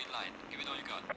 straight line. Give it all you got.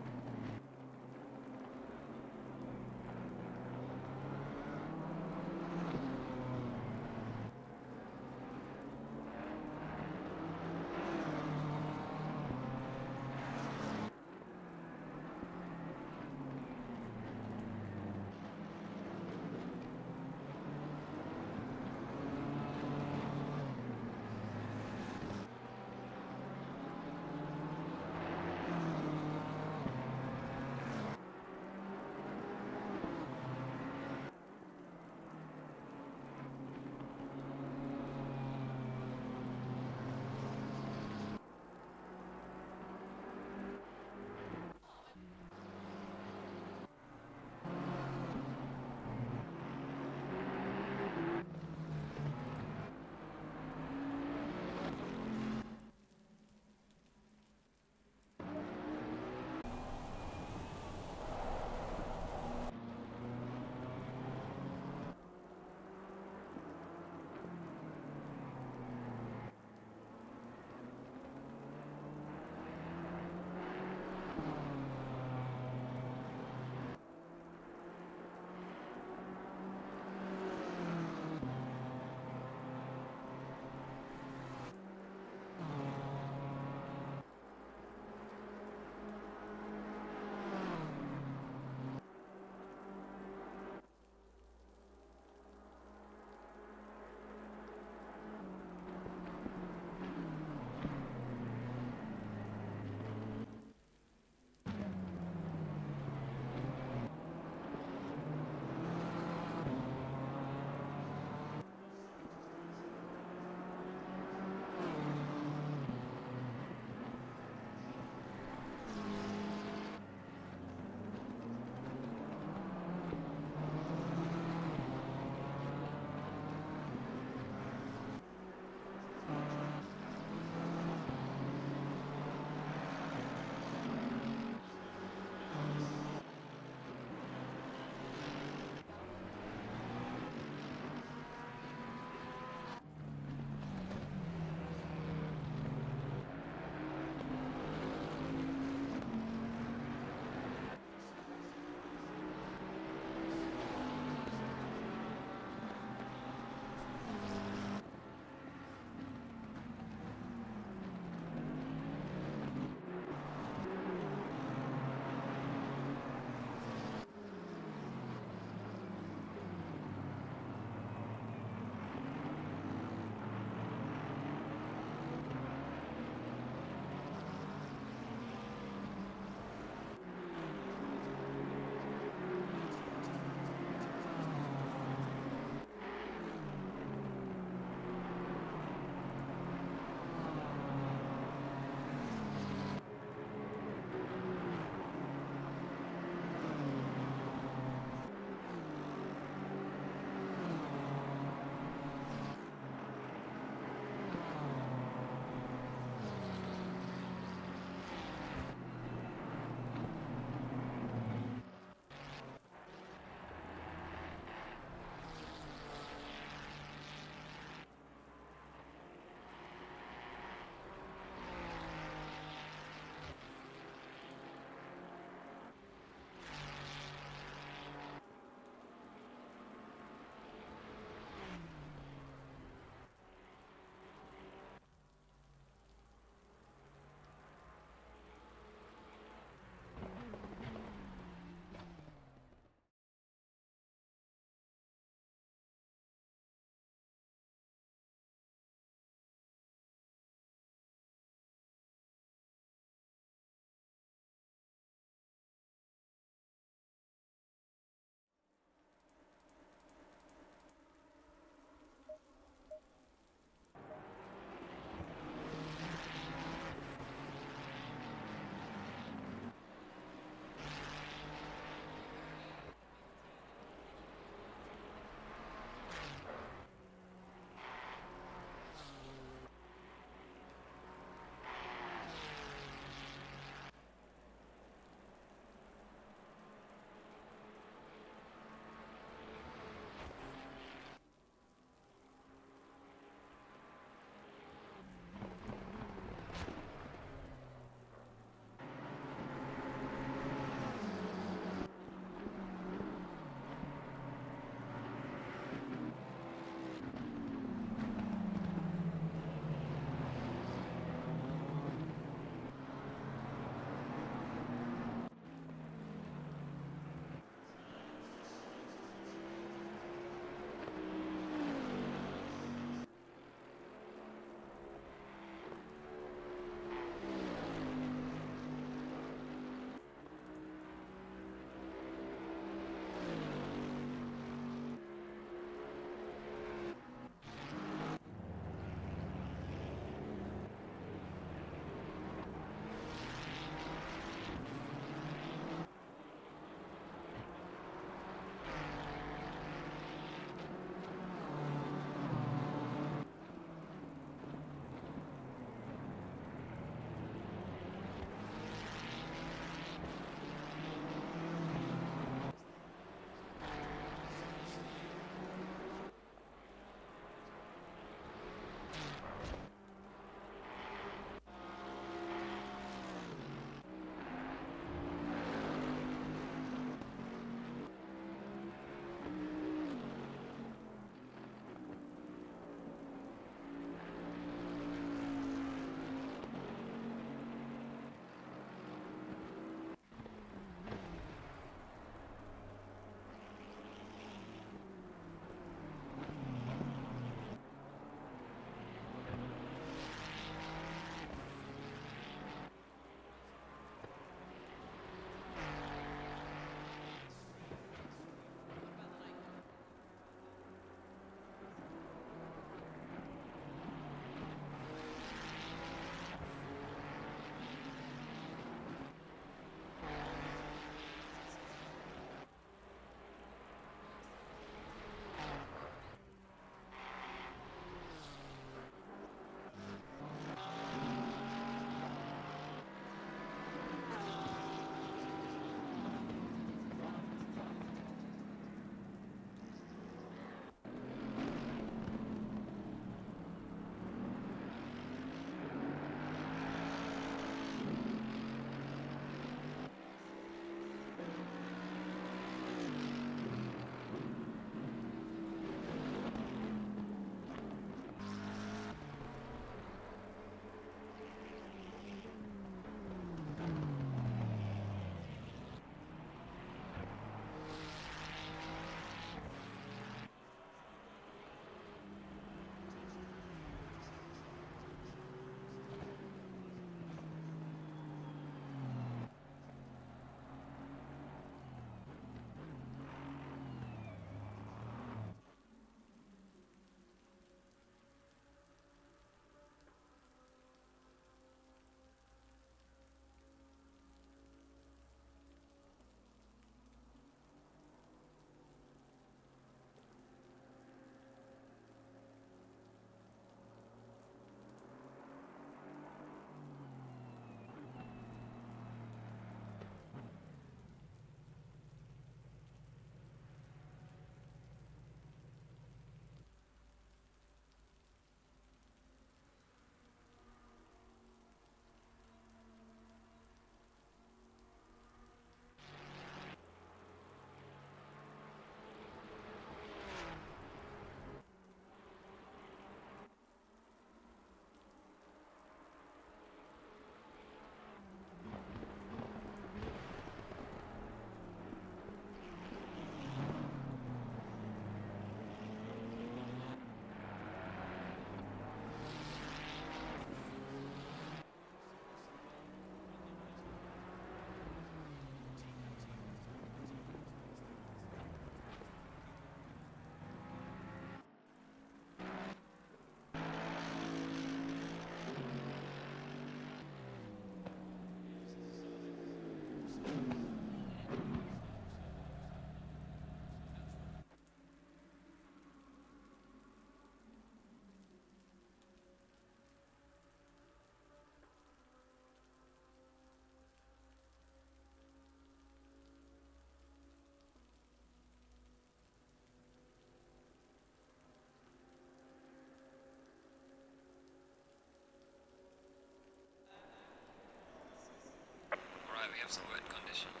have some wet conditions.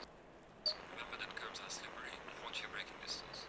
Remember that curbs are slippery and watch your braking distance.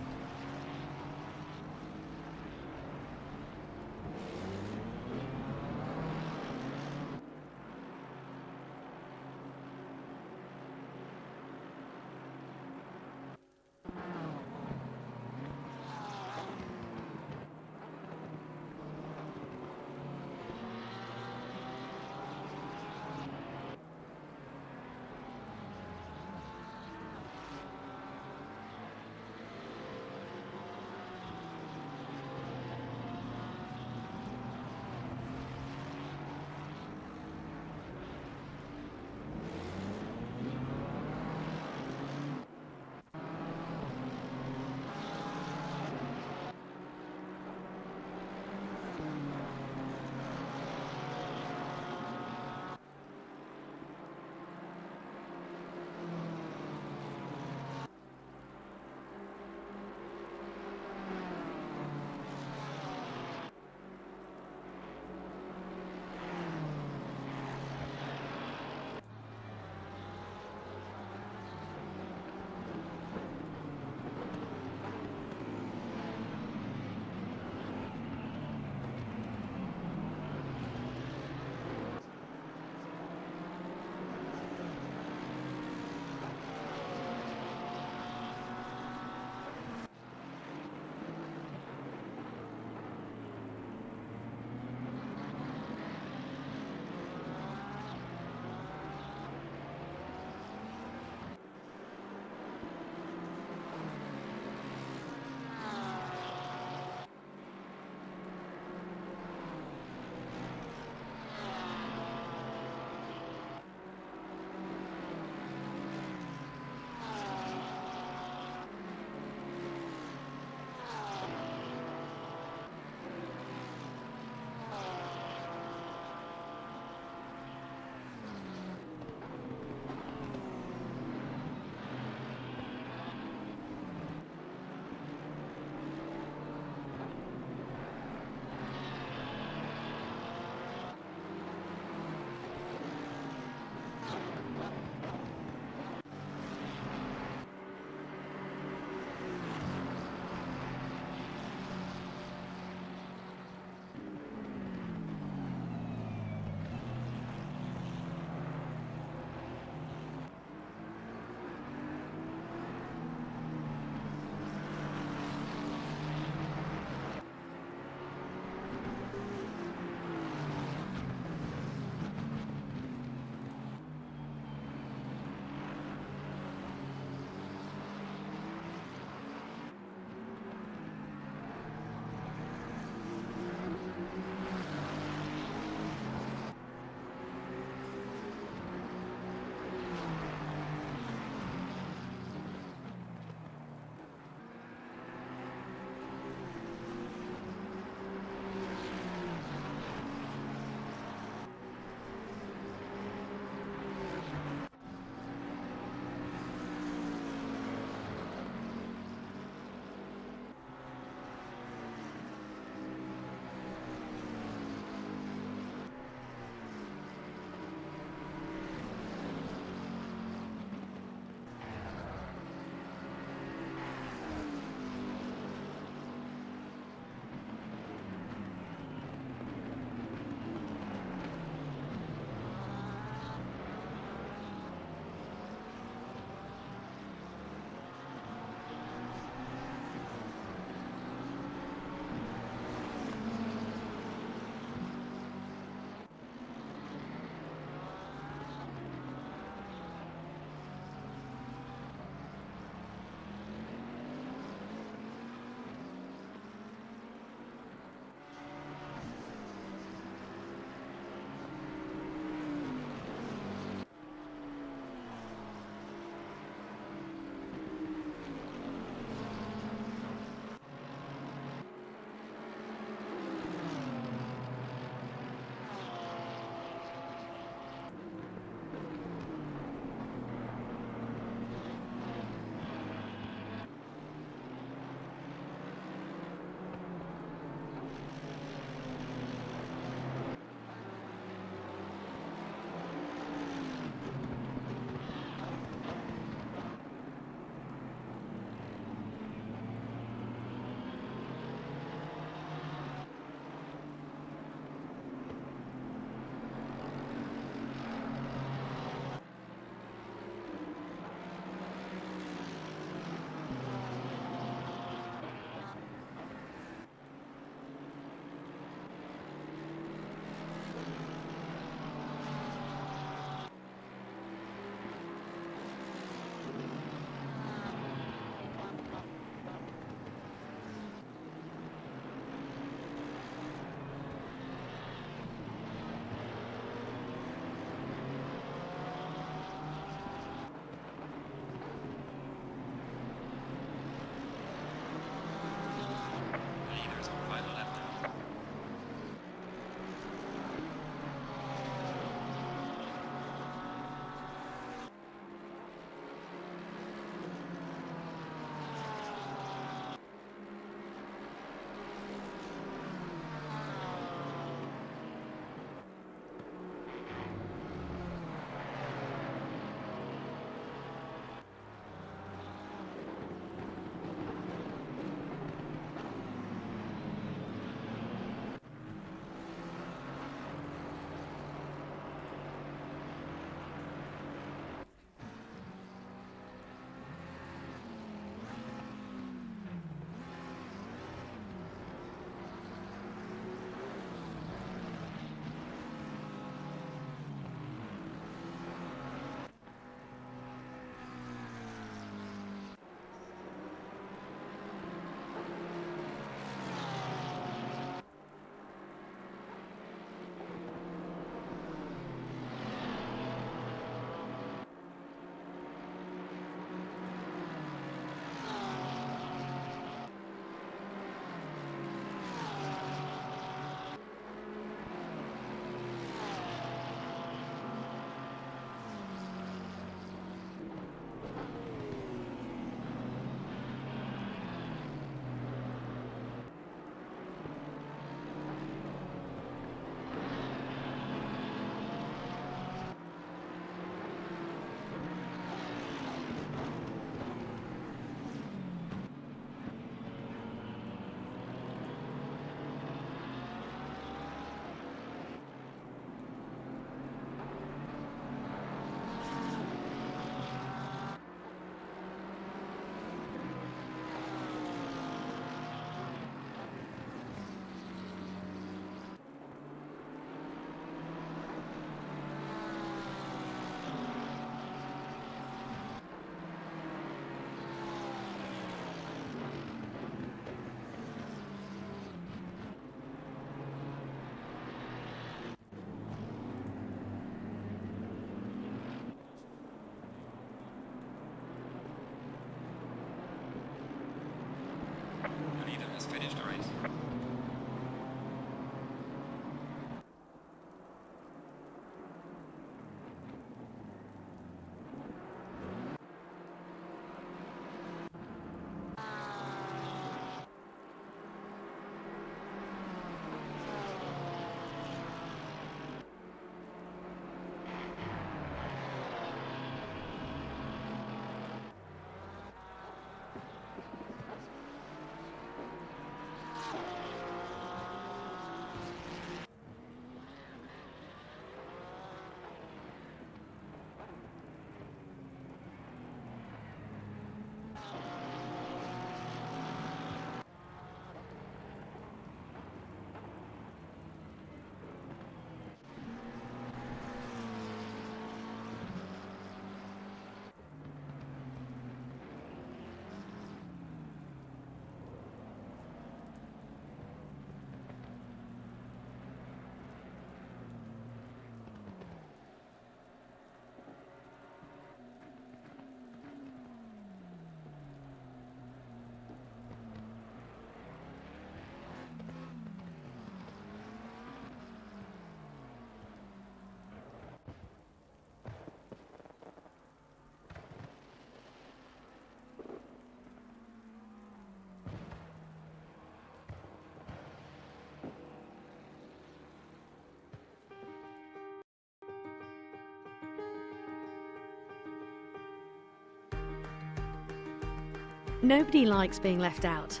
Nobody likes being left out.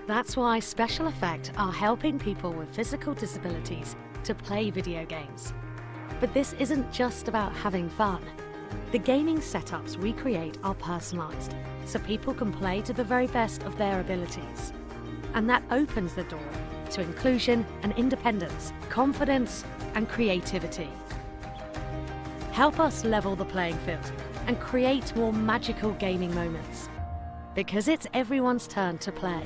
That's why Special Effect are helping people with physical disabilities to play video games. But this isn't just about having fun. The gaming setups we create are personalised, so people can play to the very best of their abilities. And that opens the door to inclusion and independence, confidence and creativity. Help us level the playing field and create more magical gaming moments. Because it's everyone's turn to play.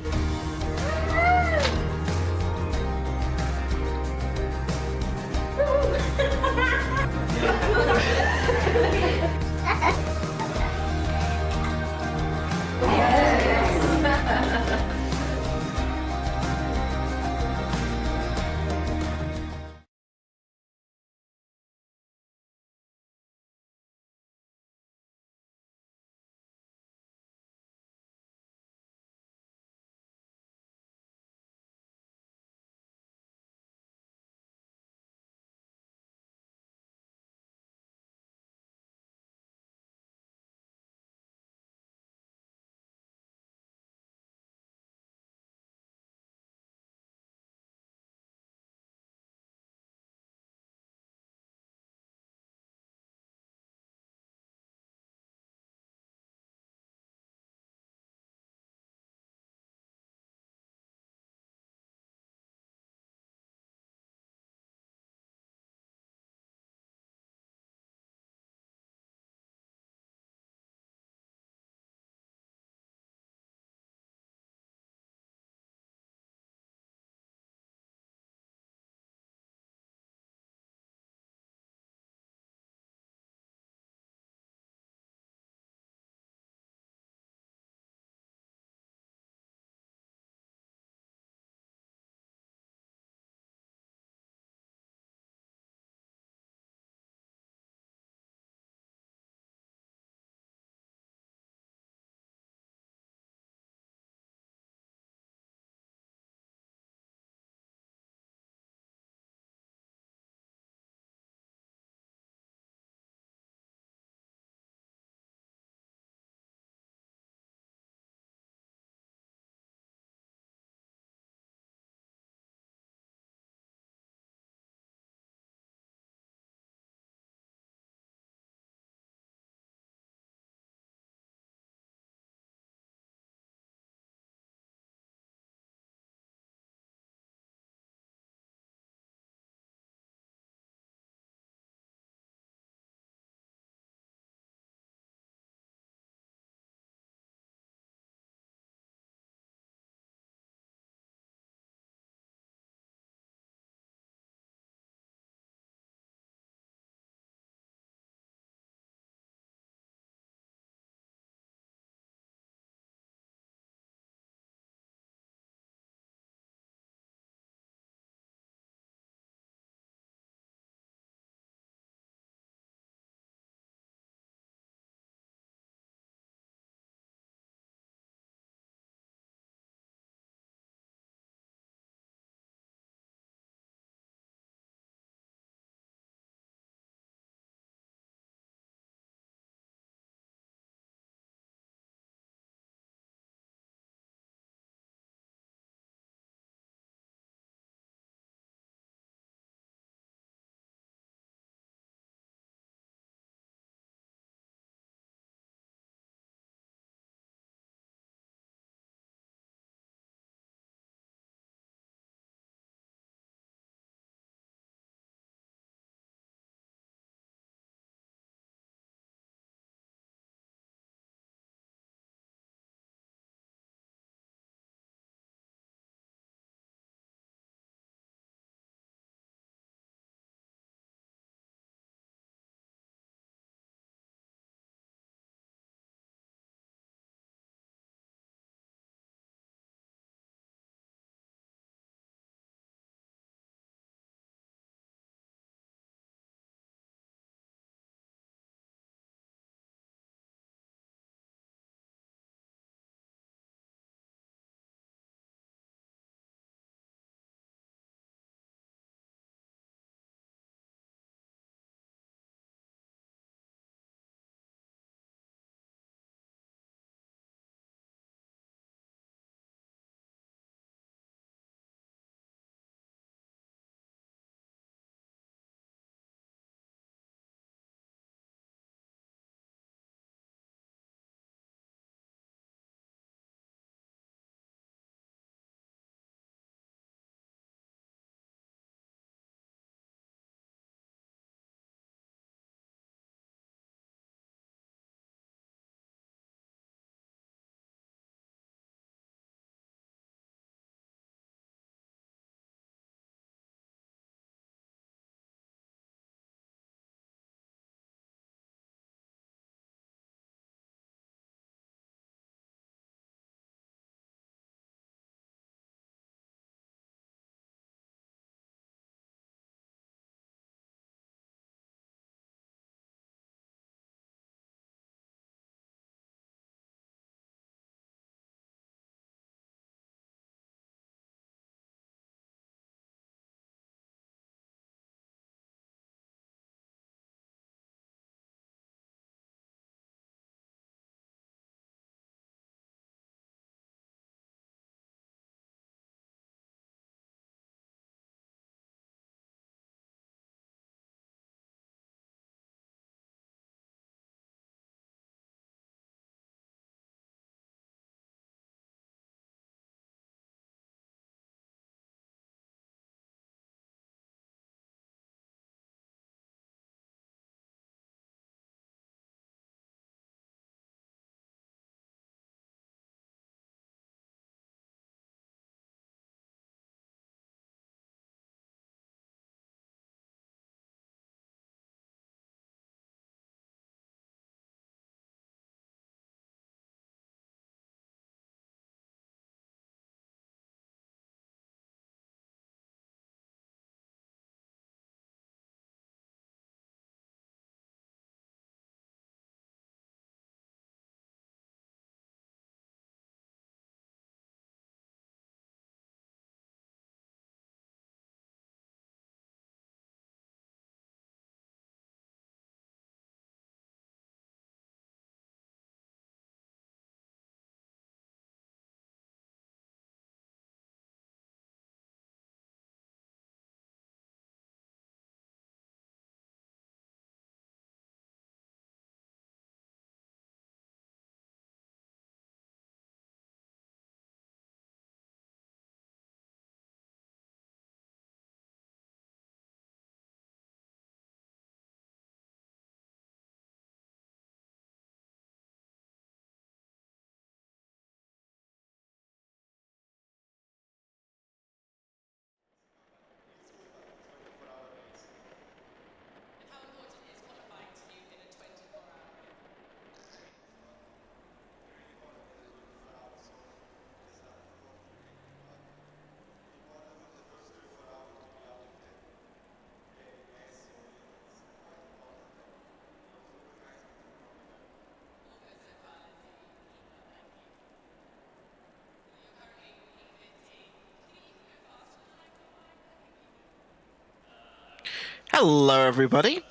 Hello, everybody.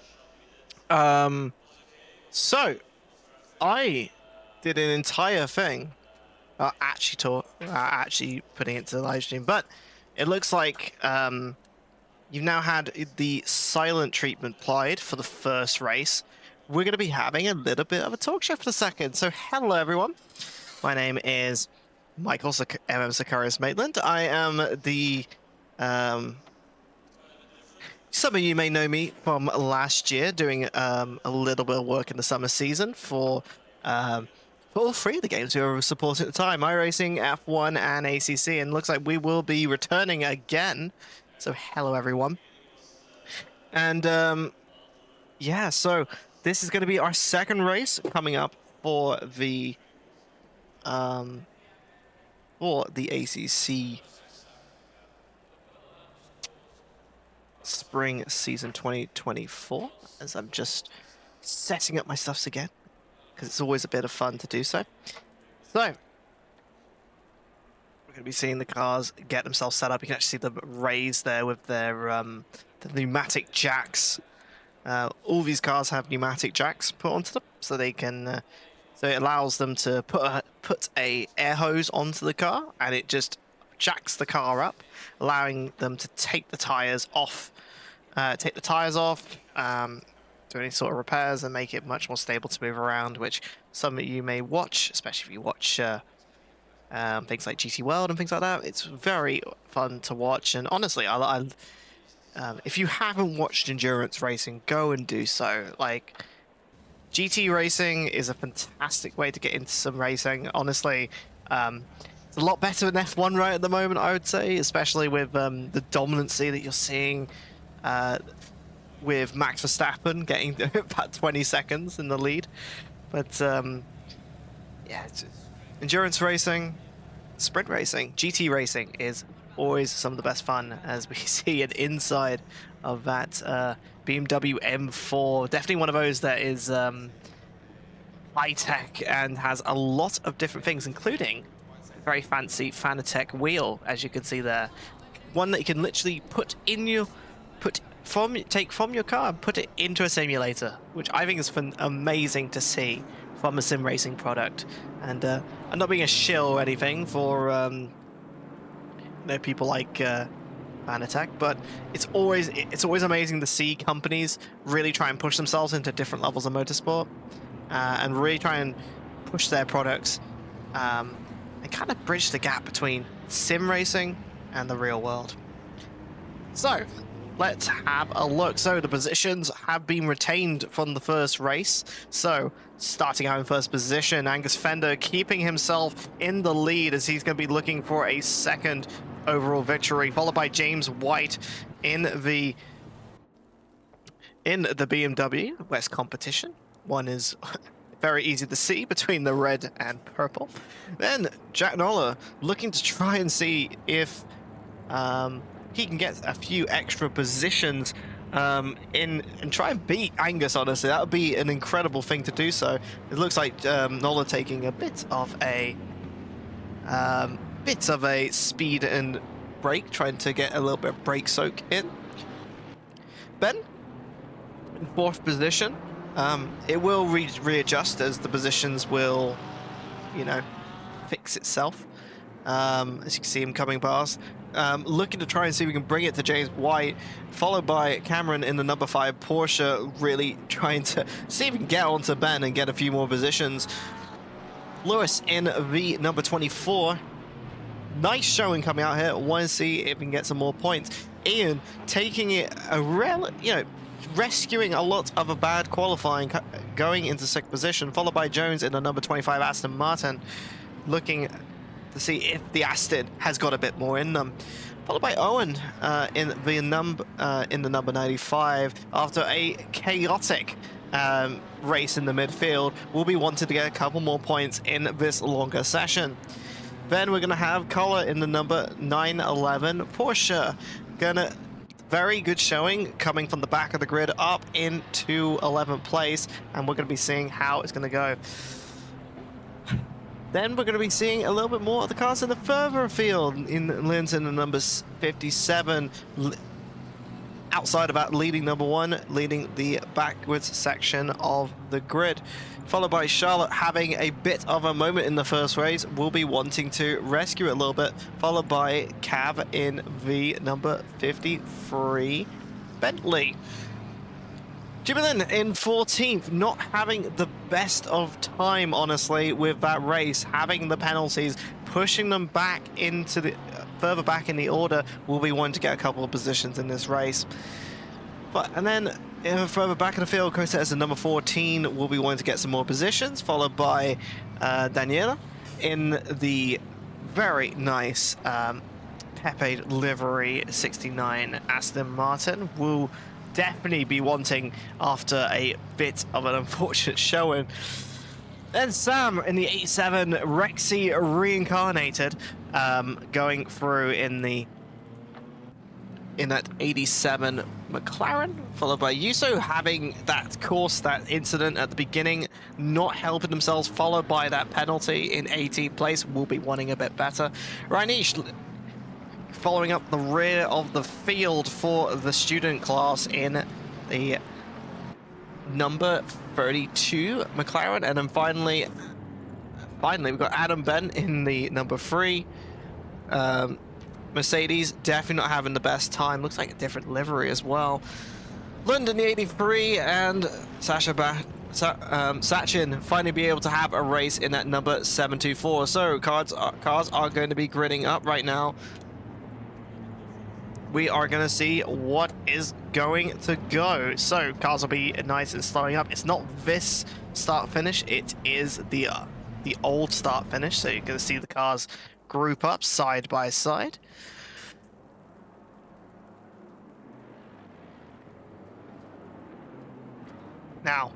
So I did an entire thing, actually putting it to the live stream, but it looks like you've now had the silent treatment applied for the first race. We're going to be having a little bit of a talk show for the second. So hello, everyone. My name is Michael MM Sicarius Maitland. I am the some of you may know me from last year doing a little bit of work in the summer season for all three of the games we were supporting at the time, iRacing, F1, and ACC, and looks like we will be returning again. So hello, everyone. And yeah, so this is going to be our second race coming up for the ACC Spring Season 2024, as I'm just setting up my stuffs again, because it's always a bit of fun to do so. So, we're going to be seeing the cars get themselves set up. You can actually see them raised there with their the pneumatic jacks. All these cars have pneumatic jacks put onto them, so they can, so it allows them to put a air hose onto the car, and it just jacks the car up, allowing them to take the tires off, do any sort of repairs, and make it much more stable to move around, which some of you may watch, especially if you watch things like GT World and things like that. It's very fun to watch, and honestly, if you haven't watched endurance racing, go and do so. Like, GT racing is a fantastic way to get into some racing. Honestly, it's a lot better than F1 right at the moment, I would say, especially with the dominancy that you're seeing with Max Verstappen getting about 20 seconds in the lead. But yeah, it's endurance racing, sprint racing, GT racing is always some of the best fun, as we see it inside of that BMW M4. Definitely one of those that is high-tech and has a lot of different things, including a very fancy Fanatec wheel, as you can see there. One that you can literally take from your car and put it into a simulator, which I think is amazing to see from a sim racing product. And I'm not being a shill or anything for people like Fanatec, but it's always amazing to see companies really try and push themselves into different levels of motorsport, and really try and push their products and kind of bridge the gap between sim racing and the real world. So let's have a look. So the positions have been retained from the first race. So starting out in first position, Angus Fender keeping himself in the lead, as he's going to be looking for a second overall victory, followed by James White in the BMW West competition. One is very easy to see between the red and purple. Then Jack Noller looking to try and see if he can get a few extra positions and try and beat Angus. Honestly, that would be an incredible thing to do. So it looks like Noller taking a bit of a speed and brake, trying to get a little bit of brake soak in. Ben in fourth position. It will readjust as the positions will, fix itself. As you can see him coming past. Looking to try and see if we can bring it to James White, followed by Cameron in the number 5 Porsche, really trying to see if we can get onto Ben and get a few more positions. Lewis in the number 24. Nice showing coming out here. Want to see if we can get some more points. Ian taking it rescuing a lot of a bad qualifying, going into 6th position, followed by Jones in the number 25 Aston Martin, looking to see if the Aston has got a bit more in them. Followed by Owen in the number 95, after a chaotic race in the midfield. Will be wanting to get a couple more points in this longer session. Then we're going to have Collar in the number 911 Porsche. Very good showing coming from the back of the grid up into 11th place, and we're going to be seeing how it's going to go. Then we're going to be seeing a little bit more of the cars in the further field. In Lynn's in the numbers 57, outside of that, leading number 1, leading the backwards section of the grid. Followed by Charlotte having a bit of a moment in the first race, will be wanting to rescue it a little bit. Followed by Cav in the number 53 Bentley. Jimmy Lynn in 14th, not having the best of time, honestly, with that race. Having the penalties, pushing them back into the further back in the order, will be wanting to get a couple of positions in this race. And then further back in the field, Cosette as the number 14 will be wanting to get some more positions, followed by Daniela in the very nice Pepe livery 69 Aston Martin. Will definitely be wanting after a bit of an unfortunate showing. Then Sam in the 87 Rexy reincarnated, going through in that 87 McLaren, followed by Yuso having that incident at the beginning, not helping themselves, followed by that penalty in 18th place, will be wanting a bit better. Rainish following up the rear of the field for the student class in the number 32 McLaren, and then finally we've got Adam Ben in the number 3 Mercedes. Definitely not having the best time. Looks like a different livery as well. Lund in the 83 and Sachin finally be able to have a race in that number 724. So cars are going to be gridding up right now. We are going to see what is going to go. So cars will be nice and slowing up. It's not this start finish. It is the old start finish. So you're going to see the cars group up side by side. Now,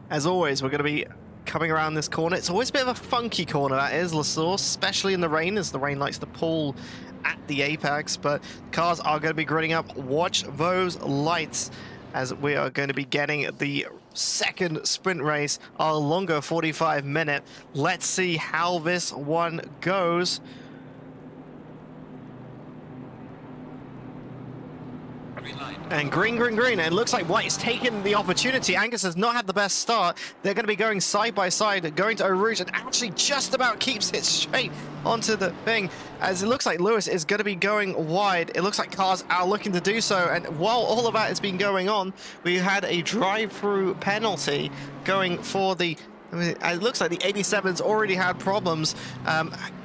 as always, we're going to be coming around this corner. It's always a bit of a funky corner, that is, La Source, especially in the rain, as the rain likes to pull at the apex, but cars are going to be gridding up. Watch those lights, as we are going to be getting the second sprint race, our longer 45-minute. Let's see how this one goes. And green. And it looks like White is taking the opportunity. Angus has not had the best start. They're going to be going side by side, going to Eau Rouge, and actually just about keeps it straight onto the thing, as it looks like Lewis is going to be going wide. It looks like cars are looking to do so, and while all of that has been going on, we had a drive-through penalty going for the... it looks like the 87's already had problems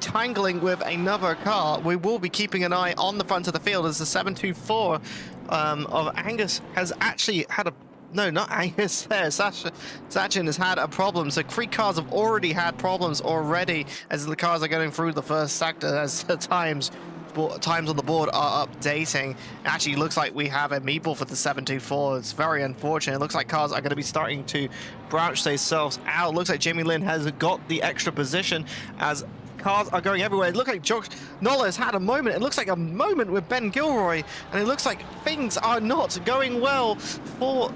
tangling with another car. We will be keeping an eye on the front of the field, as the 724 of Angus has actually had a... No, not Angus there. Sachin has had a problem. So 3 cars have already had problems already, as the cars are going through the first sector, as the times on the board are updating. It actually looks like we have a meatball for the 724. It's very unfortunate. It looks like cars are going to be starting to branch themselves out. Looks like Jamie Lynn has got the extra position, as cars are going everywhere. It looks like Josh Nola has had a moment. It looks like a moment with Ben Gilroy, and it looks like things are not going well for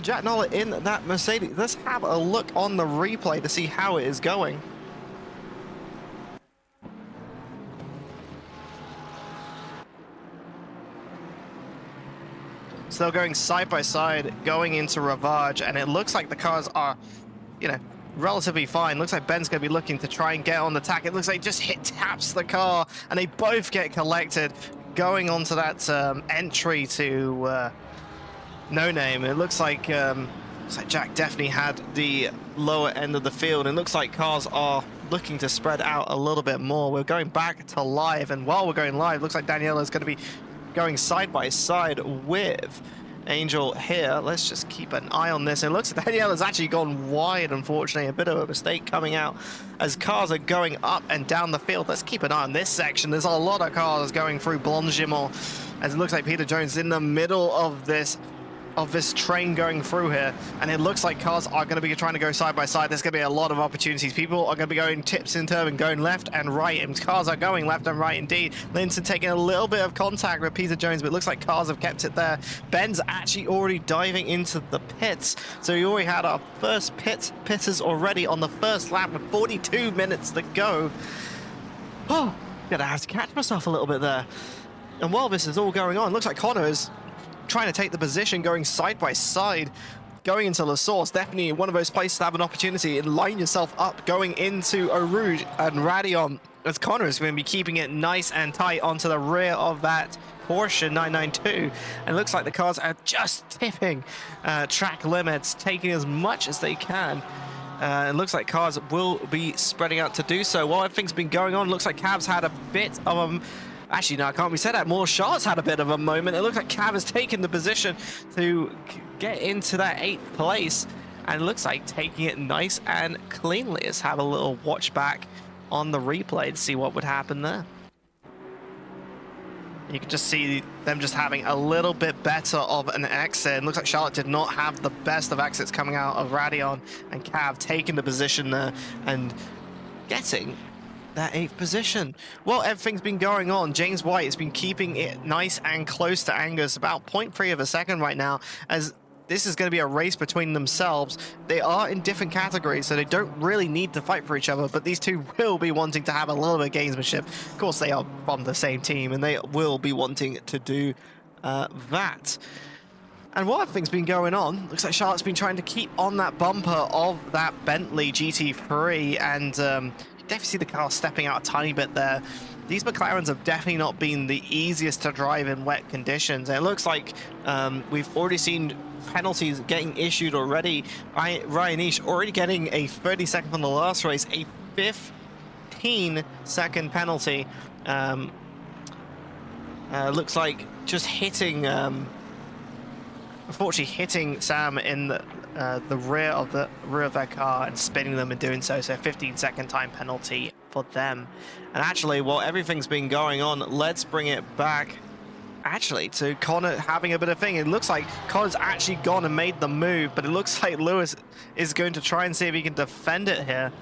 Jack Nola in that Mercedes. Let's have a look on the replay to see how it is going. So they're going side by side, going into Ravage, and it looks like the cars are, relatively fine. Looks like Ben's going to be looking to try and get on the tack. It looks like just taps the car, and they both get collected, going onto that entry to No Name. It looks like Jack definitely had the lower end of the field, and it looks like cars are looking to spread out a little bit more. We're going back to live, and while we're going live, looks like Daniela is going to be going side by side with Angel here. Let's just keep an eye on this. It looks like Danielle has actually gone wide, unfortunately. A bit of a mistake coming out as cars are going up and down the field. Let's keep an eye on this section. There's a lot of cars going through Blongemont, as it looks like Peter Jones in the middle of this train going through here, and it looks like cars are going to be trying to go side by side. There's going to be a lot of opportunities. People are going to be going tips in turn and going left and right, and cars are going left and right indeed. Linton taking a little bit of contact with Peter Jones, but it looks like cars have kept it there. Ben's actually already diving into the pits, so we already had our first pitters already on the first lap with 42 minutes to go. Oh, gonna have to catch myself a little bit there. And while this is all going on, looks like Connor is trying to take the position, going side by side, going into La Source. Definitely one of those places to have an opportunity and line yourself up going into Eau Rouge and Radion, as Connor is going to be keeping it nice and tight onto the rear of that Porsche 992. And it looks like the cars are just tipping track limits, taking as much as they can. It looks like cars will be spreading out to do so. While everything's been going on, looks like Cav's had a bit of a... Actually, no, I can't be said that. More Charlotte's had a bit of a moment. It looks like Cav has taken the position to get into that 8th place. And it looks like taking it nice and cleanly. Let's have a little watch back on the replay to see what would happen there. You can just see them just having a little bit better of an exit. It looks like Charlotte did not have the best of exits coming out of Radion, and Cav taking the position there and getting that 8th position. Well, everything's been going on. James White has been keeping it nice and close to Angus, about 0.3 of a second right now, as this is going to be a race between themselves. They are in different categories, so they don't really need to fight for each other, but these two will be wanting to have a little bit of gamesmanship. Of course, they are from the same team, and they will be wanting to do that. And while everything's been going on, looks like Charlotte's been trying to keep on that bumper of that Bentley GT3, and definitely see the car stepping out a tiny bit there. These McLarens have definitely not been the easiest to drive in wet conditions. And it looks like we've already seen penalties getting issued already. Ryan Ish already getting a 30-second from the last race, a 15-second penalty. Looks like just hitting, unfortunately hitting Sam in the rear of their car and spinning them in doing so. So 15-second time penalty for them. And actually, while everything's been going on, let's bring it back actually to Connor having a bit of thing. It looks like Connor's actually gone and made the move, but it looks like Lewis is going to try and see if he can defend it here.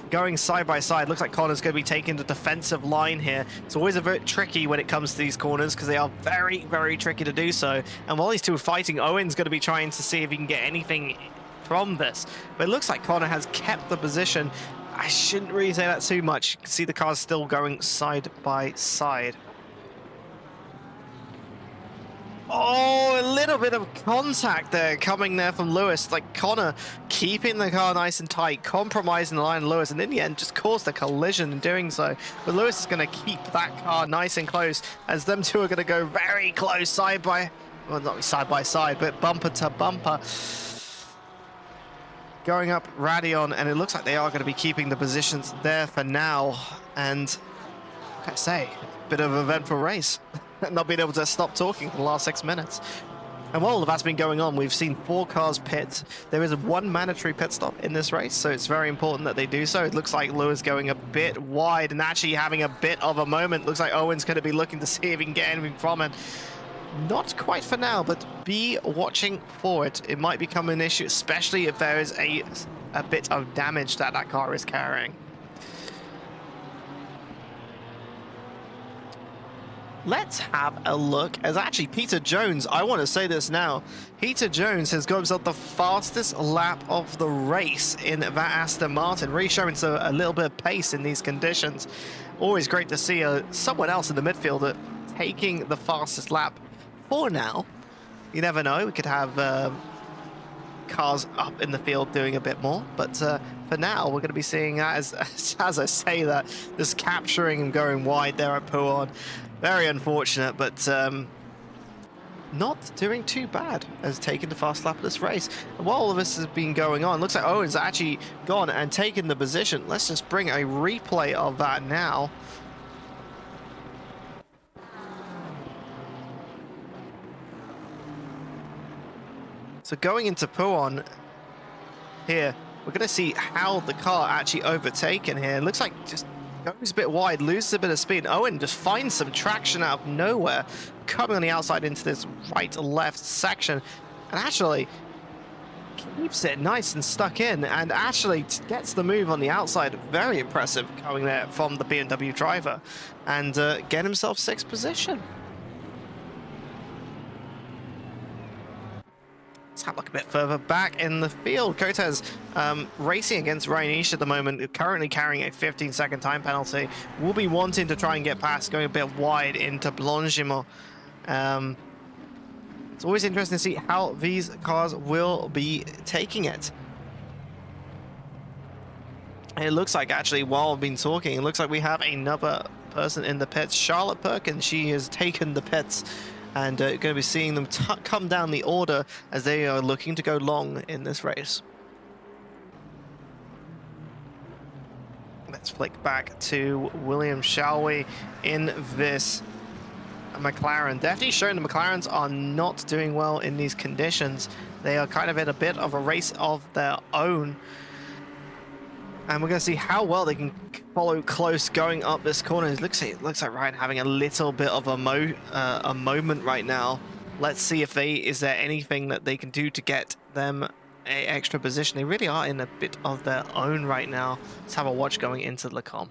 Going side by side, looks like Connor's going to be taking the defensive line here. It's always a bit tricky when it comes to these corners because they are very, very tricky to do so. And while these two are fighting, Owen's going to be trying to see if he can get anything from this. But it looks like Connor has kept the position. I shouldn't really say that too much. You can see the cars still going side by side. Oh, a little bit of contact there coming there from Lewis. Like Connor keeping the car nice and tight, compromising the line of Lewis, and in the end just caused a collision in doing so. But Lewis is going to keep that car nice and close, as them two are going to go very close side by, well, not side by side, but bumper to bumper. Going up Radion, and it looks like they are going to be keeping the positions there for now. And I can't say, bit of an eventful race. Not being able to stop talking for the last 6 minutes. And while all of that's been going on, we've seen 4 cars pit. There is one mandatory pit stop in this race, so it's very important that they do so. It looks like Lewis going a bit wide and actually having a bit of a moment. Looks like Owen's going to be looking to see if he can get anything from it. Not quite for now, but be watching for it. It might become an issue, especially if there is a bit of damage that that car is carrying. Let's have a look as actually Peter Jones, I want to say this now, Peter Jones has got himself the fastest lap of the race in that Aston Martin, really showing a little bit of pace in these conditions. Always great to see someone else in the midfield taking the fastest lap for now. You never know, we could have cars up in the field doing a bit more, but for now we're going to be seeing that as I say that, just capturing and going wide there at Pouon. Very unfortunate, but not doing too bad as taking the fast lap of this race. And while all of this has been going on, looks like Owen's actually gone and taken the position. Let's just bring a replay of that now. So going into Pouon here, we're going to see how the car actually overtaken here. It looks like just goes a bit wide, loses a bit of speed. Owen just finds some traction out of nowhere, coming on the outside into this right-left section, and actually keeps it nice and stuck in, and actually gets the move on the outside. Very impressive coming there from the BMW driver, and get himself 6th position. Let's have a look a bit further back in the field. Cortez racing against Rainish at the moment, currently carrying a 15-second time penalty. Will be wanting to try and get past, going a bit wide into Blanchimont. It's always interesting to see how these cars will be taking it. It looks like, actually, while we've been talking, it looks like we have another person in the pits. Charlotte Perkins, she has taken the pits, and going to be seeing them come down the order as they are looking to go long in this race. Let's flick back to William, shall we, in this McLaren. Definitely showing the McLarens are not doing well in these conditions. They are kind of in a bit of a race of their own. And we're going to see how well they can follow close going up this corner. It looks like Ryan having a little bit of a moment right now. Let's see if is there anything that they can do to get them an extra position. They really are in a bit of their own right now. Let's have a watch going into the Com.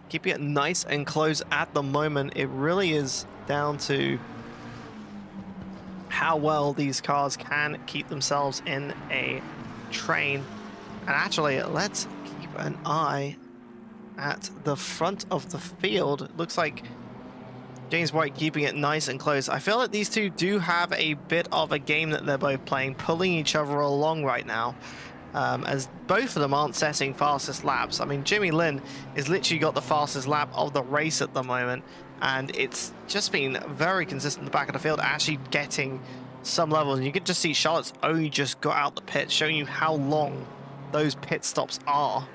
Keeping it nice and close at the moment. It really is down to how well these cars can keep themselves in a train. And actually, let's keep an eye at the front of the field. It looks like James White keeping it nice and close. I feel like these two do have a bit of a game that they're both playing, pulling each other along right now. As both of them aren't setting fastest laps. I mean, Jimmy Lin has literally got the fastest lap of the race at the moment, and it's just been very consistent in the back of the field, actually getting some levels. And you can just see Charlotte's only just got out the pit, showing you how long those pit stops are.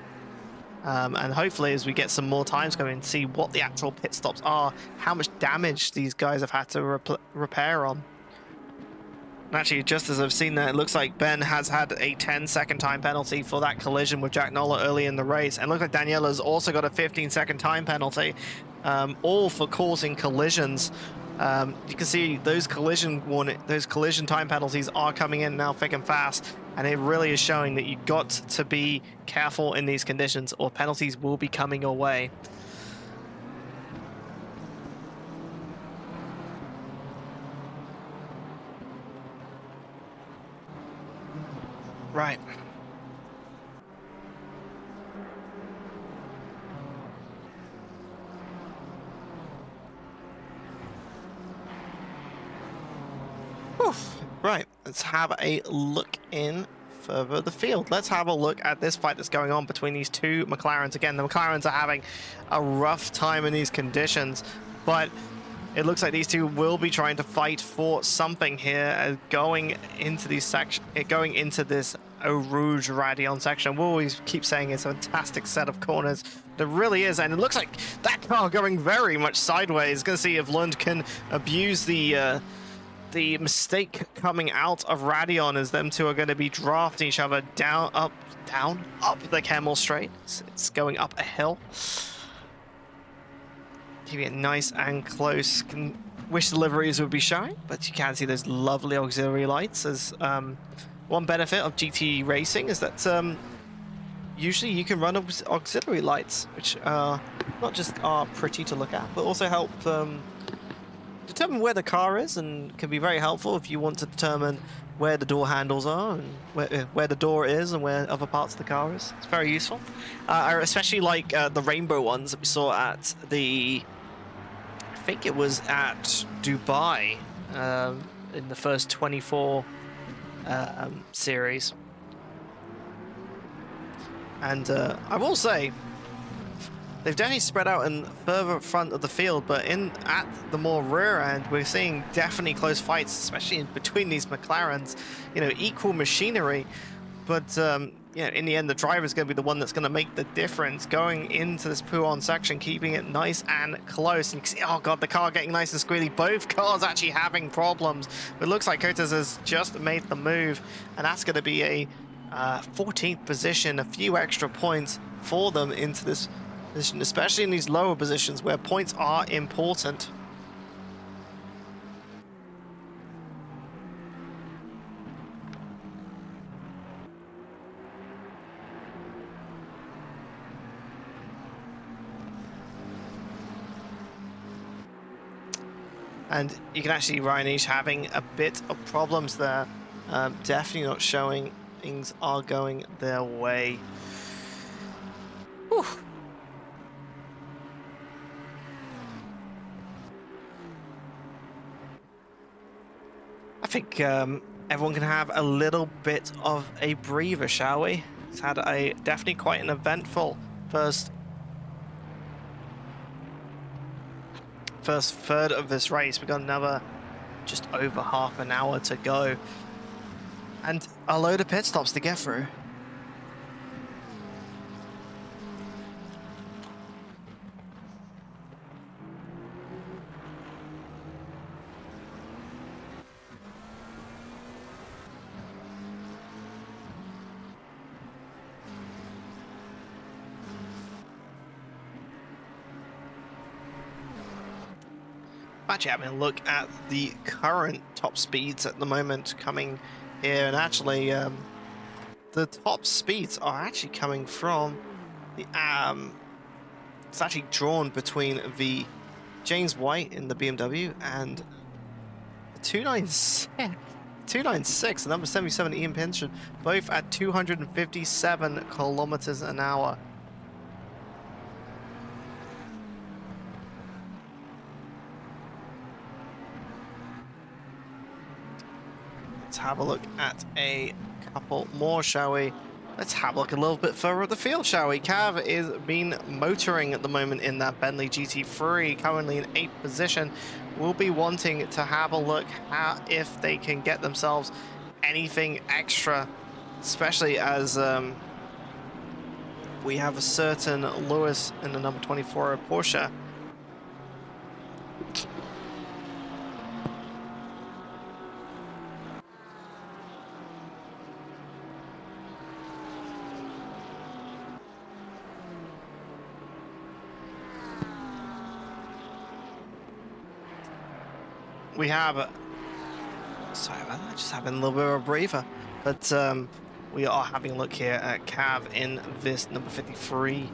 And hopefully, as we get some more times going and see what the actual pit stops are, how much damage these guys have had to repair on. Actually, just as I've seen that, it looks like Ben has had a 10-second time penalty for that collision with Jack Noller early in the race. And look like Daniela's also got a 15-second time penalty, all for causing collisions. You can see those collision time penalties are coming in now thick and fast. And it really is showing that you've got to be careful in these conditions, or penalties will be coming your way. Right. Oof. Right, let's have a look in further the field. Let's have a look at this fight that's going on between these two McLarens. Again, the McLarens are having a rough time in these conditions, but it looks like these two will be trying to fight for something here, going into this Eau Rouge Radion section. We'll always keep saying it's a fantastic set of corners. There really is, and it looks like that car going very much sideways. Going to see if Lund can abuse the mistake coming out of Radion, as them two are going to be drafting each other up the Camel Straight. It's going up a hill. Keeping it nice and close. Wish the liveries would be showing, but you can see those lovely auxiliary lights. As one benefit of GT racing is that usually you can run auxiliary lights, which not just are pretty to look at, but also help determine where the car is, and can be very helpful if you want to determine where the door handles are and where the door is and where other parts of the car is. It's very useful. I especially like the rainbow ones that we saw at I think it was at Dubai in the first 24 series. And I will say, they've definitely spread out in further front of the field, but at the more rear end, we're seeing definitely close fights, especially in between these McLarens. You know, equal machinery, but you know, in the end, the driver is going to be the one that's going to make the difference going into this Pouhon section, keeping it nice and close. And you can see, oh god, the car getting nice and squealy. Both cars actually having problems. But it looks like Cortez has just made the move, and that's going to be a 14th position, a few extra points for them into this position, especially in these lower positions where points are important. And you can actually, Ryanish having a bit of problems there. Definitely not showing things are going their way. Whew. I think everyone can have a little bit of a breather, shall we? It's had a definitely quite an eventful first third of this race. We've got another just over half an hour to go, and a load of pit stops to get through. Actually having a look at the current top speeds at the moment coming here, and actually the top speeds are actually coming from the it's actually drawn between the James White in the BMW and the 296, the number 77 Ian Pinson, both at 257 kilometers an hour. Let's have a look at a couple more, shall we? Let's have a look a little bit further at the field, shall we? Cav is been motoring at the moment in that Bentley GT3, currently in 8th position. We'll be wanting to have a look at if they can get themselves anything extra, especially as we have a certain Lewis in the number 24 Porsche. We have, sorry about that, just having a little bit of a breather, but we are having a look here at Cav in this number 53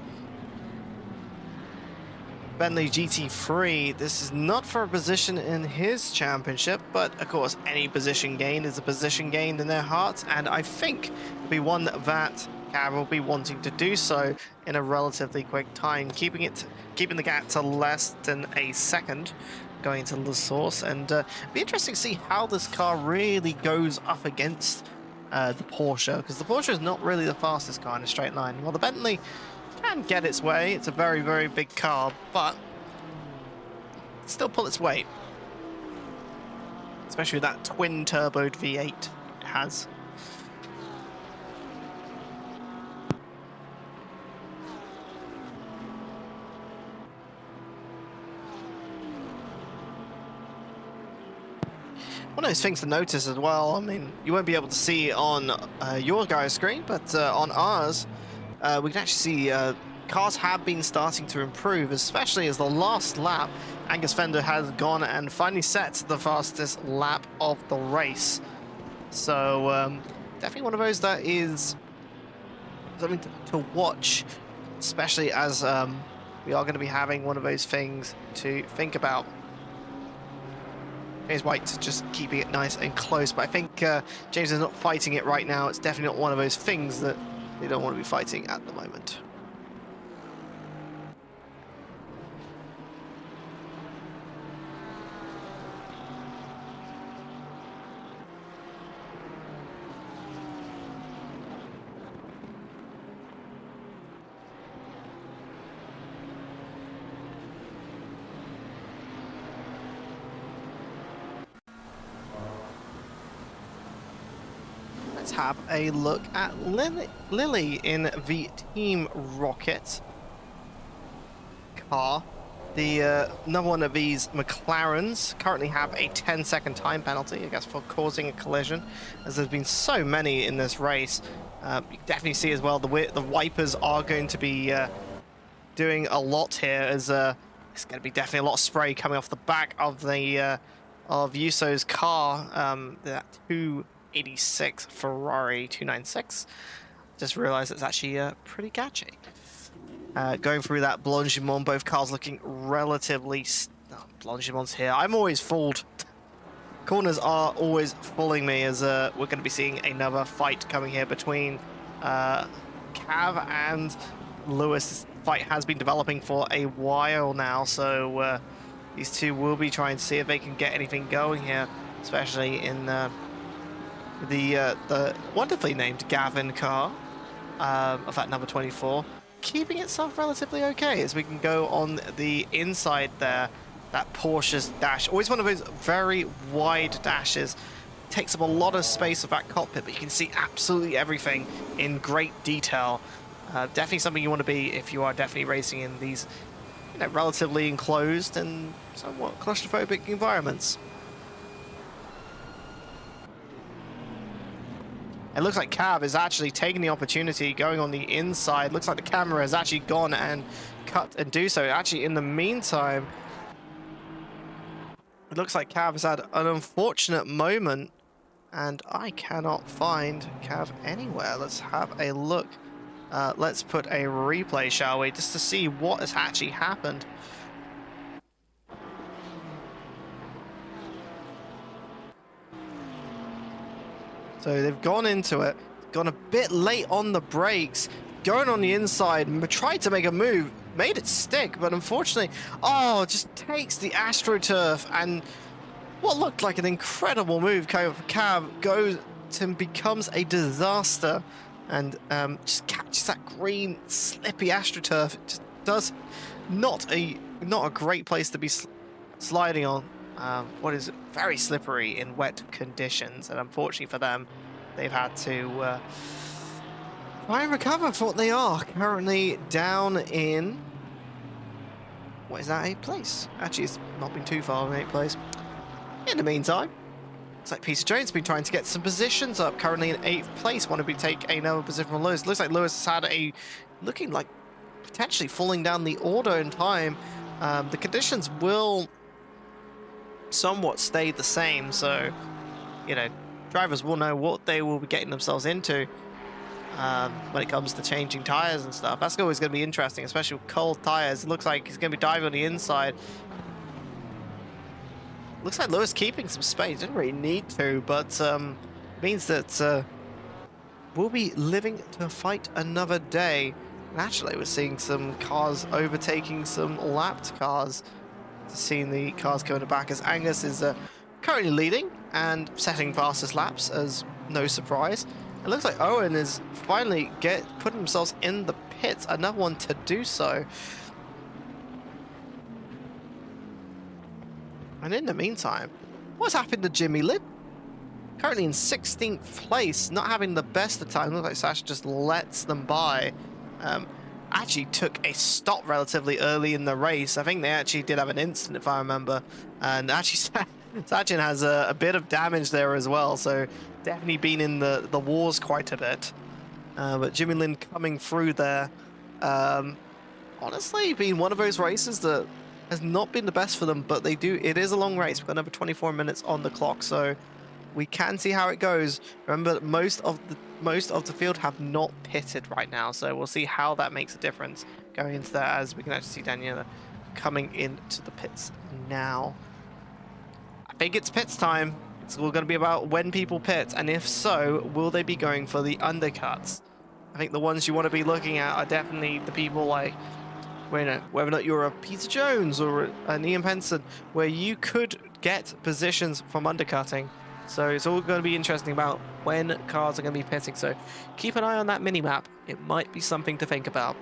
Bentley GT3. This is not for a position in his championship, but of course any position gained is a position gained in their hearts, and I think it'll be one that Cav will be wanting to do so in a relatively quick time, keeping the gap to less than a second going into the source. And be interesting to see how this car really goes up against the Porsche, because the Porsche is not really the fastest car in a straight line. Well, the Bentley can get its way. It's a very, very big car, but still pull its weight, especially with that twin turboed V8 it has. One of those things to notice as well, I mean, you won't be able to see on your guys' screen, but on ours, we can actually see cars have been starting to improve, especially as the last lap, Angus Fender has gone and finally set the fastest lap of the race. So definitely one of those that is something to watch, especially as we are going to be having one of those things to think about. James White just keeping it nice and close, but I think James is not fighting it right now. It's definitely not one of those things that they don't want to be fighting at the moment. Let's have a look at Lily in the Team Rocket car. The another one of these McLarens currently have a 10-second time penalty, I guess, for causing a collision, as there's been so many in this race. You can definitely see as well the wipers are going to be doing a lot here, as there's going to be definitely a lot of spray coming off the back of the of Yuso's car, that 286 Ferrari 296. Just realized it's actually pretty catchy. Going through that Blanchimont, both cars looking relatively Blanchimon's here. I'm always fooled. Corners are always fooling me, as we're going to be seeing another fight coming here between Cav and Lewis. This fight has been developing for a while now, so these two will be trying to see if they can get anything going here, especially in the wonderfully named Gavin car of that number 24, keeping itself relatively okay as we can go on the inside there. That Porsche's dash, always one of those very wide dashes, takes up a lot of space of that cockpit, but you can see absolutely everything in great detail. Definitely something you want to be if you are definitely racing in these, you know, relatively enclosed and somewhat claustrophobic environments. It looks like Cav is actually taking the opportunity, going on the inside. Looks like the camera has actually gone and cut and do so. Actually, in the meantime, it looks like Cav has had an unfortunate moment, and I cannot find Cav anywhere. Let's have a look. Let's put a replay, shall we, just to see what has actually happened. So they've gone into it, gone a bit late on the brakes, going on the inside, and tried to make a move, made it stick, but unfortunately, just takes the AstroTurf, and what looked like an incredible move coming from Cav goes and becomes a disaster, and just catches that green slippy AstroTurf. It just does not a great place to be sliding on. What is very slippery in wet conditions, and unfortunately for them, they've had to try and recover for what they are. Currently down in, what is that, 8th place? Actually, it's not been too far in 8th place. In the meantime, looks like Peter Jones has been trying to get some positions up. Currently in 8th place, wanted to take another position from Lewis. Looks like Lewis has had looking like potentially falling down the order in time. The conditions will somewhat stay the same, so, you know, drivers will know what they will be getting themselves into when it comes to changing tires and stuff. That's always going to be interesting, especially with cold tires. It looks like he's going to be diving on the inside. Looks like Lewis keeping some space. Didn't really need to, but means that we'll be living to fight another day. And actually, we're seeing some cars overtaking some lapped cars. Seeing the cars go in the back as Angus is currently leading and setting fastest laps, as no surprise. It looks like Owen is finally putting themselves in the pits, another one to do so. And in the meantime, what's happened to Jimmy Lin? Currently in 16th place, not having the best of time. Looks like Sasha just lets them by. Actually took a stop relatively early in the race. I think they actually did have an incident, if I remember. And actually, Sachin has a bit of damage there as well, so definitely been in the wars quite a bit. But Jimmy Lin coming through there. Honestly, been one of those races that has not been the best for them, but it is a long race. We've got another 24 minutes on the clock, so we can see how it goes. Remember that most of the field have not pitted right now, so we'll see how that makes a difference going into that, as we can actually see Daniela coming into the pits now. I think it's pits time. It's all going to be about when people pit, and if so, will they be going for the undercuts? I think the ones you want to be looking at are definitely the people like, whether or not you're a Peter Jones or an Ian Penson, where you could get positions from undercutting. So it's all going to be interesting about when cars are going to be pitting. So keep an eye on that mini-map. It might be something to think about.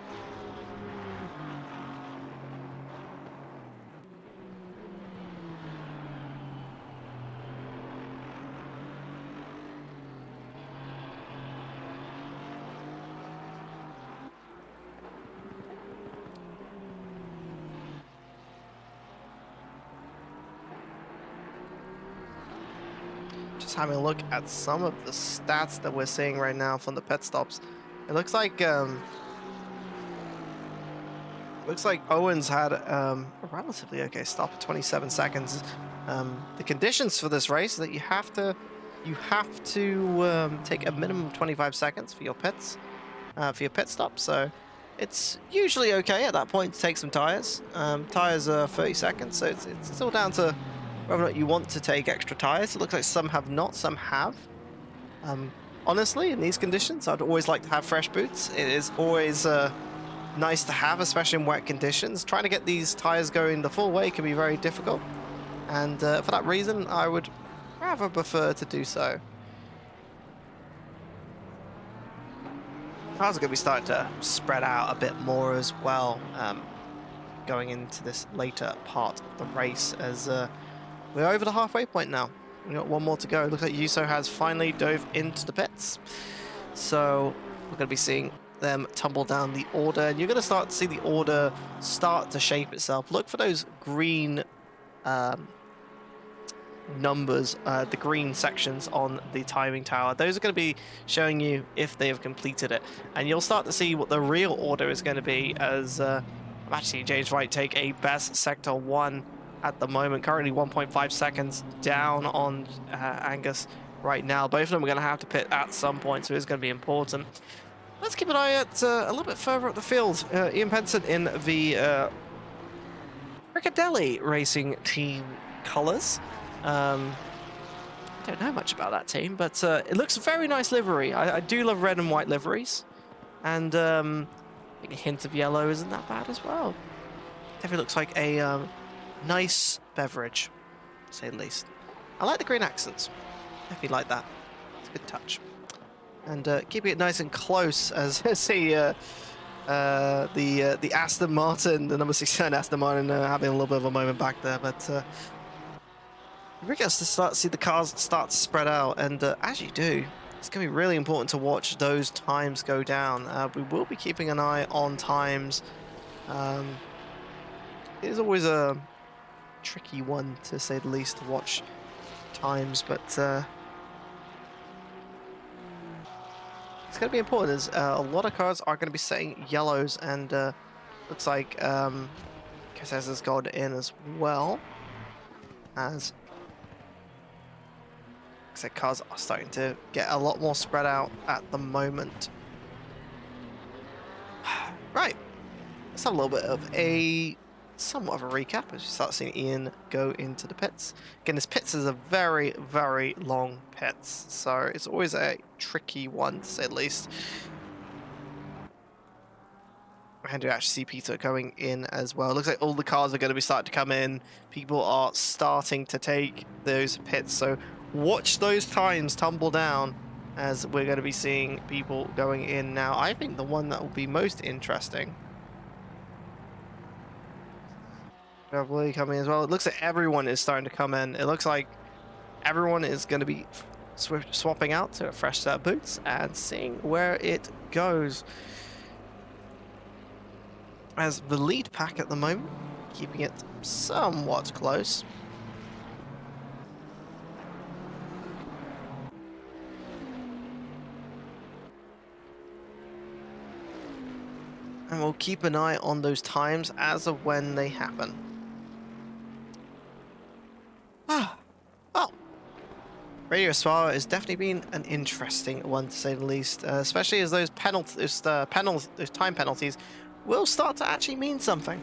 Just having a look at some of the stats that we're seeing right now from the pit stops. It looks like Owens had a relatively okay stop at 27 seconds. The conditions for this race is that you have to take a minimum of 25 seconds for your pit stop. So it's usually okay at that point to take some tyres. Tyres are 30 seconds, so it's all down to whether or not you want to take extra tyres. It looks like some have not, some have. Honestly, in these conditions, I'd always like to have fresh boots. It is always nice to have, especially in wet conditions. Trying to get these tyres going the full way can be very difficult, and for that reason, I would rather prefer to do so. Cars are going to be starting to spread out a bit more as well, going into this later part of the race, as we're over the halfway point now. We've got one more to go. Looks like Yuso has finally dove into the pits. So we're going to be seeing them tumble down the order, and you're going to start to see the order start to shape itself. Look for those green numbers, the green sections on the timing tower. Those are going to be showing you if they have completed it, and you'll start to see what the real order is going to be, as I'm actually James Wright take a best sector 1 at the moment, currently 1.5 seconds down on Angus right now. Both of them are going to have to pit at some point, so it's going to be important. Let's keep an eye at a little bit further up the field. Ian Penson in the Riccadelli Racing Team colours. I don't know much about that team, but it looks a very nice livery. I do love red and white liveries, and I think a hint of yellow isn't that bad as well. Definitely looks like a nice beverage, to say the least. I like the green accents. Definitely like that. It's a good touch. And keeping it nice and close, as I see the Aston Martin, the number 69 Aston Martin, having a little bit of a moment back there. But we're going to start to see the cars start to spread out, and as you do, it's going to be really important to watch those times go down. We will be keeping an eye on times. It is always a tricky one, to say the least, to watch times, but it's going to be important, as a lot of cars are going to be setting yellows, and looks like Casses has gone in as well, as looks like cars are starting to get a lot more spread out at the moment. Right, let's have a little bit of a somewhat of a recap as we start seeing Ian go into the pits. Again, this pits is a very, very long pits, so it's always a tricky one, to say the least. And you actually see Peter going in as well. It looks like all the cars are going to be starting to come in. People are starting to take those pits, so watch those times tumble down, as we're going to be seeing people going in now. I think the one that will be most interesting, probably coming as well. It looks like everyone is starting to come in. It looks like everyone is going to be swapping out to a fresh set of boots and seeing where it goes. As the lead pack at the moment, keeping it somewhat close. And we'll keep an eye on those times as of when they happen. Well, Radio Spa has definitely been an interesting one, to say the least, especially as those those time penalties will start to actually mean something.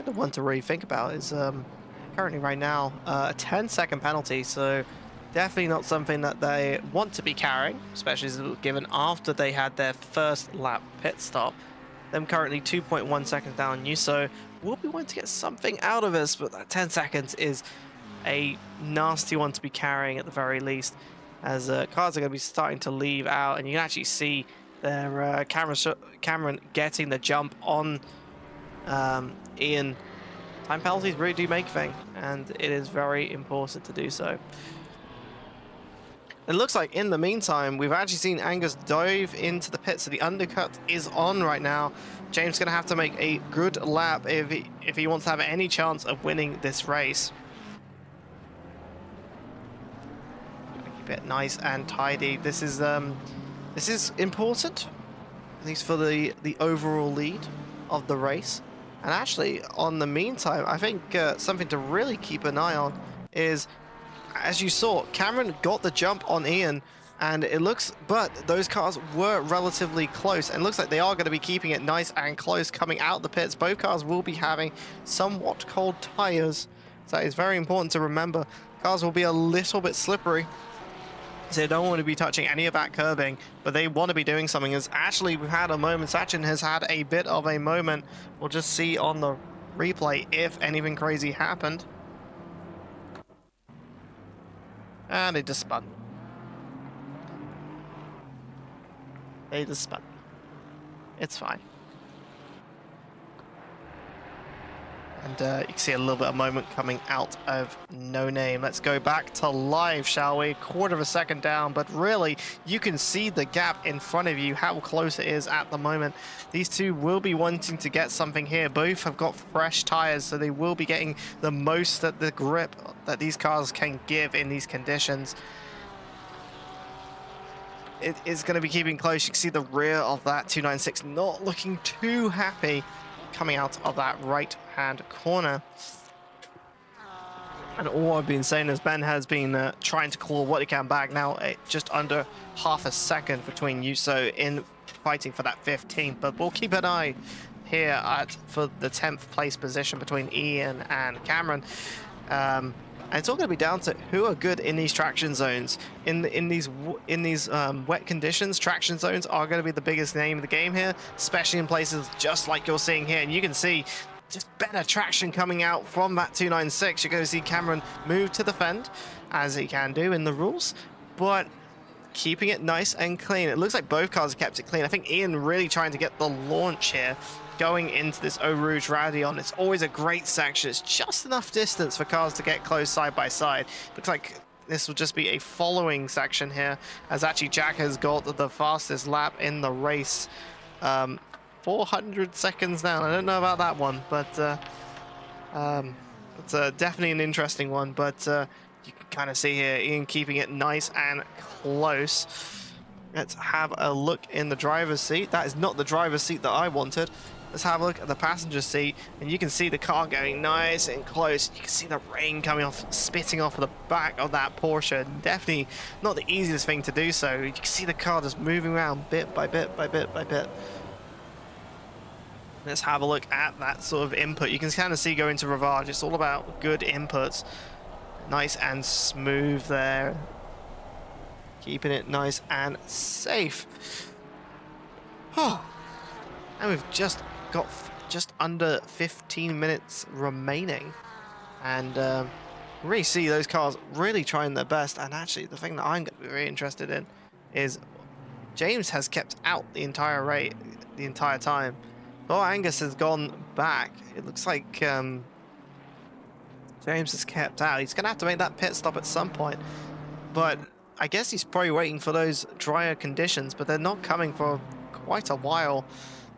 The one to really think about is currently right now a 10-second penalty, so definitely not something that they want to be carrying, especially as given after they had their first lap pit stop. Them currently 2.1 seconds down on you, so we'll be wanting to get something out of us, but that 10 seconds is a nasty one to be carrying at the very least, as cars are going to be starting to leave out, and you can actually see their Cameron getting the jump on Ian. Time penalties really do make a thing, and it is very important to do so. It looks like in the meantime, we've actually seen Angus dive into the pit, so the undercut is on right now. James is going to have to make a good lap if he wants to have any chance of winning this race. Keep it nice and tidy. This is important, at least for the overall lead of the race. And actually, on the meantime, I think something to really keep an eye on is, as you saw, Cameron got the jump on Ian, and it looks, but those cars were relatively close, and it looks like they are going to be keeping it nice and close coming out the pits. Both cars will be having somewhat cold tires, so that is very important to remember. Cars will be a little bit slippery, so they don't want to be touching any of that curbing, but they want to be doing something. As actually we've had a moment, Sachin has had a bit of a moment. We'll just see on the replay if anything crazy happened. And they just spun. They just spun. It's fine. And you can see a little bit of moment coming out of No Name. Let's go back to live, shall we? Quarter of a second down, but really, you can see the gap in front of you, how close it is at the moment. These two will be wanting to get something here. Both have got fresh tires, so they will be getting the most that the grip that these cars can give in these conditions. It is going to be keeping close. You can see the rear of that 296 not looking too happy coming out of that right-hand corner. And all I've been saying is Ben has been trying to claw what he can back. Now just under half a second between Yuso in fighting for that 15th, but we'll keep an eye here for the 10th place position between Ian and Cameron. And it's all going to be down to who are good in these traction zones. In these wet conditions, traction zones are going to be the biggest name of the game here, especially in places just like you're seeing here. And you can see just better traction coming out from that 296. You're going to see Cameron move to the fend, as he can do in the rules, but keeping it nice and clean. It looks like both cars have kept it clean. I think Ian really trying to get the launch here, going into this Eau Rouge Radion. It's always a great section. It's just enough distance for cars to get close side by side. Looks like this will just be a following section here, as actually Jack has got the fastest lap in the race. 400 seconds down. I don't know about that one, but it's definitely an interesting one. But you can kind of see here Ian keeping it nice and close. Let's have a look in the driver's seat. That is not the driver's seat that I wanted. Let's have a look at the passenger seat, and you can see the car going nice and close. You can see the rain coming off, spitting off of the back of that Porsche. Definitely not the easiest thing to do so. You can see the car just moving around bit by bit by bit by bit. Let's have a look at that sort of input. You can kind of see going to Rivage. It's all about good inputs. Nice and smooth there. Keeping it nice and safe. Oh, and we've just got just under 15 minutes remaining, and really see those cars really trying their best. And actually, the thing that I'm going to be very interested in is James has kept out the entire time. Oh, Angus has gone back. It looks like James has kept out. He's going to have to make that pit stop at some point, but I guess he's probably waiting for those drier conditions, but they're not coming for quite a while.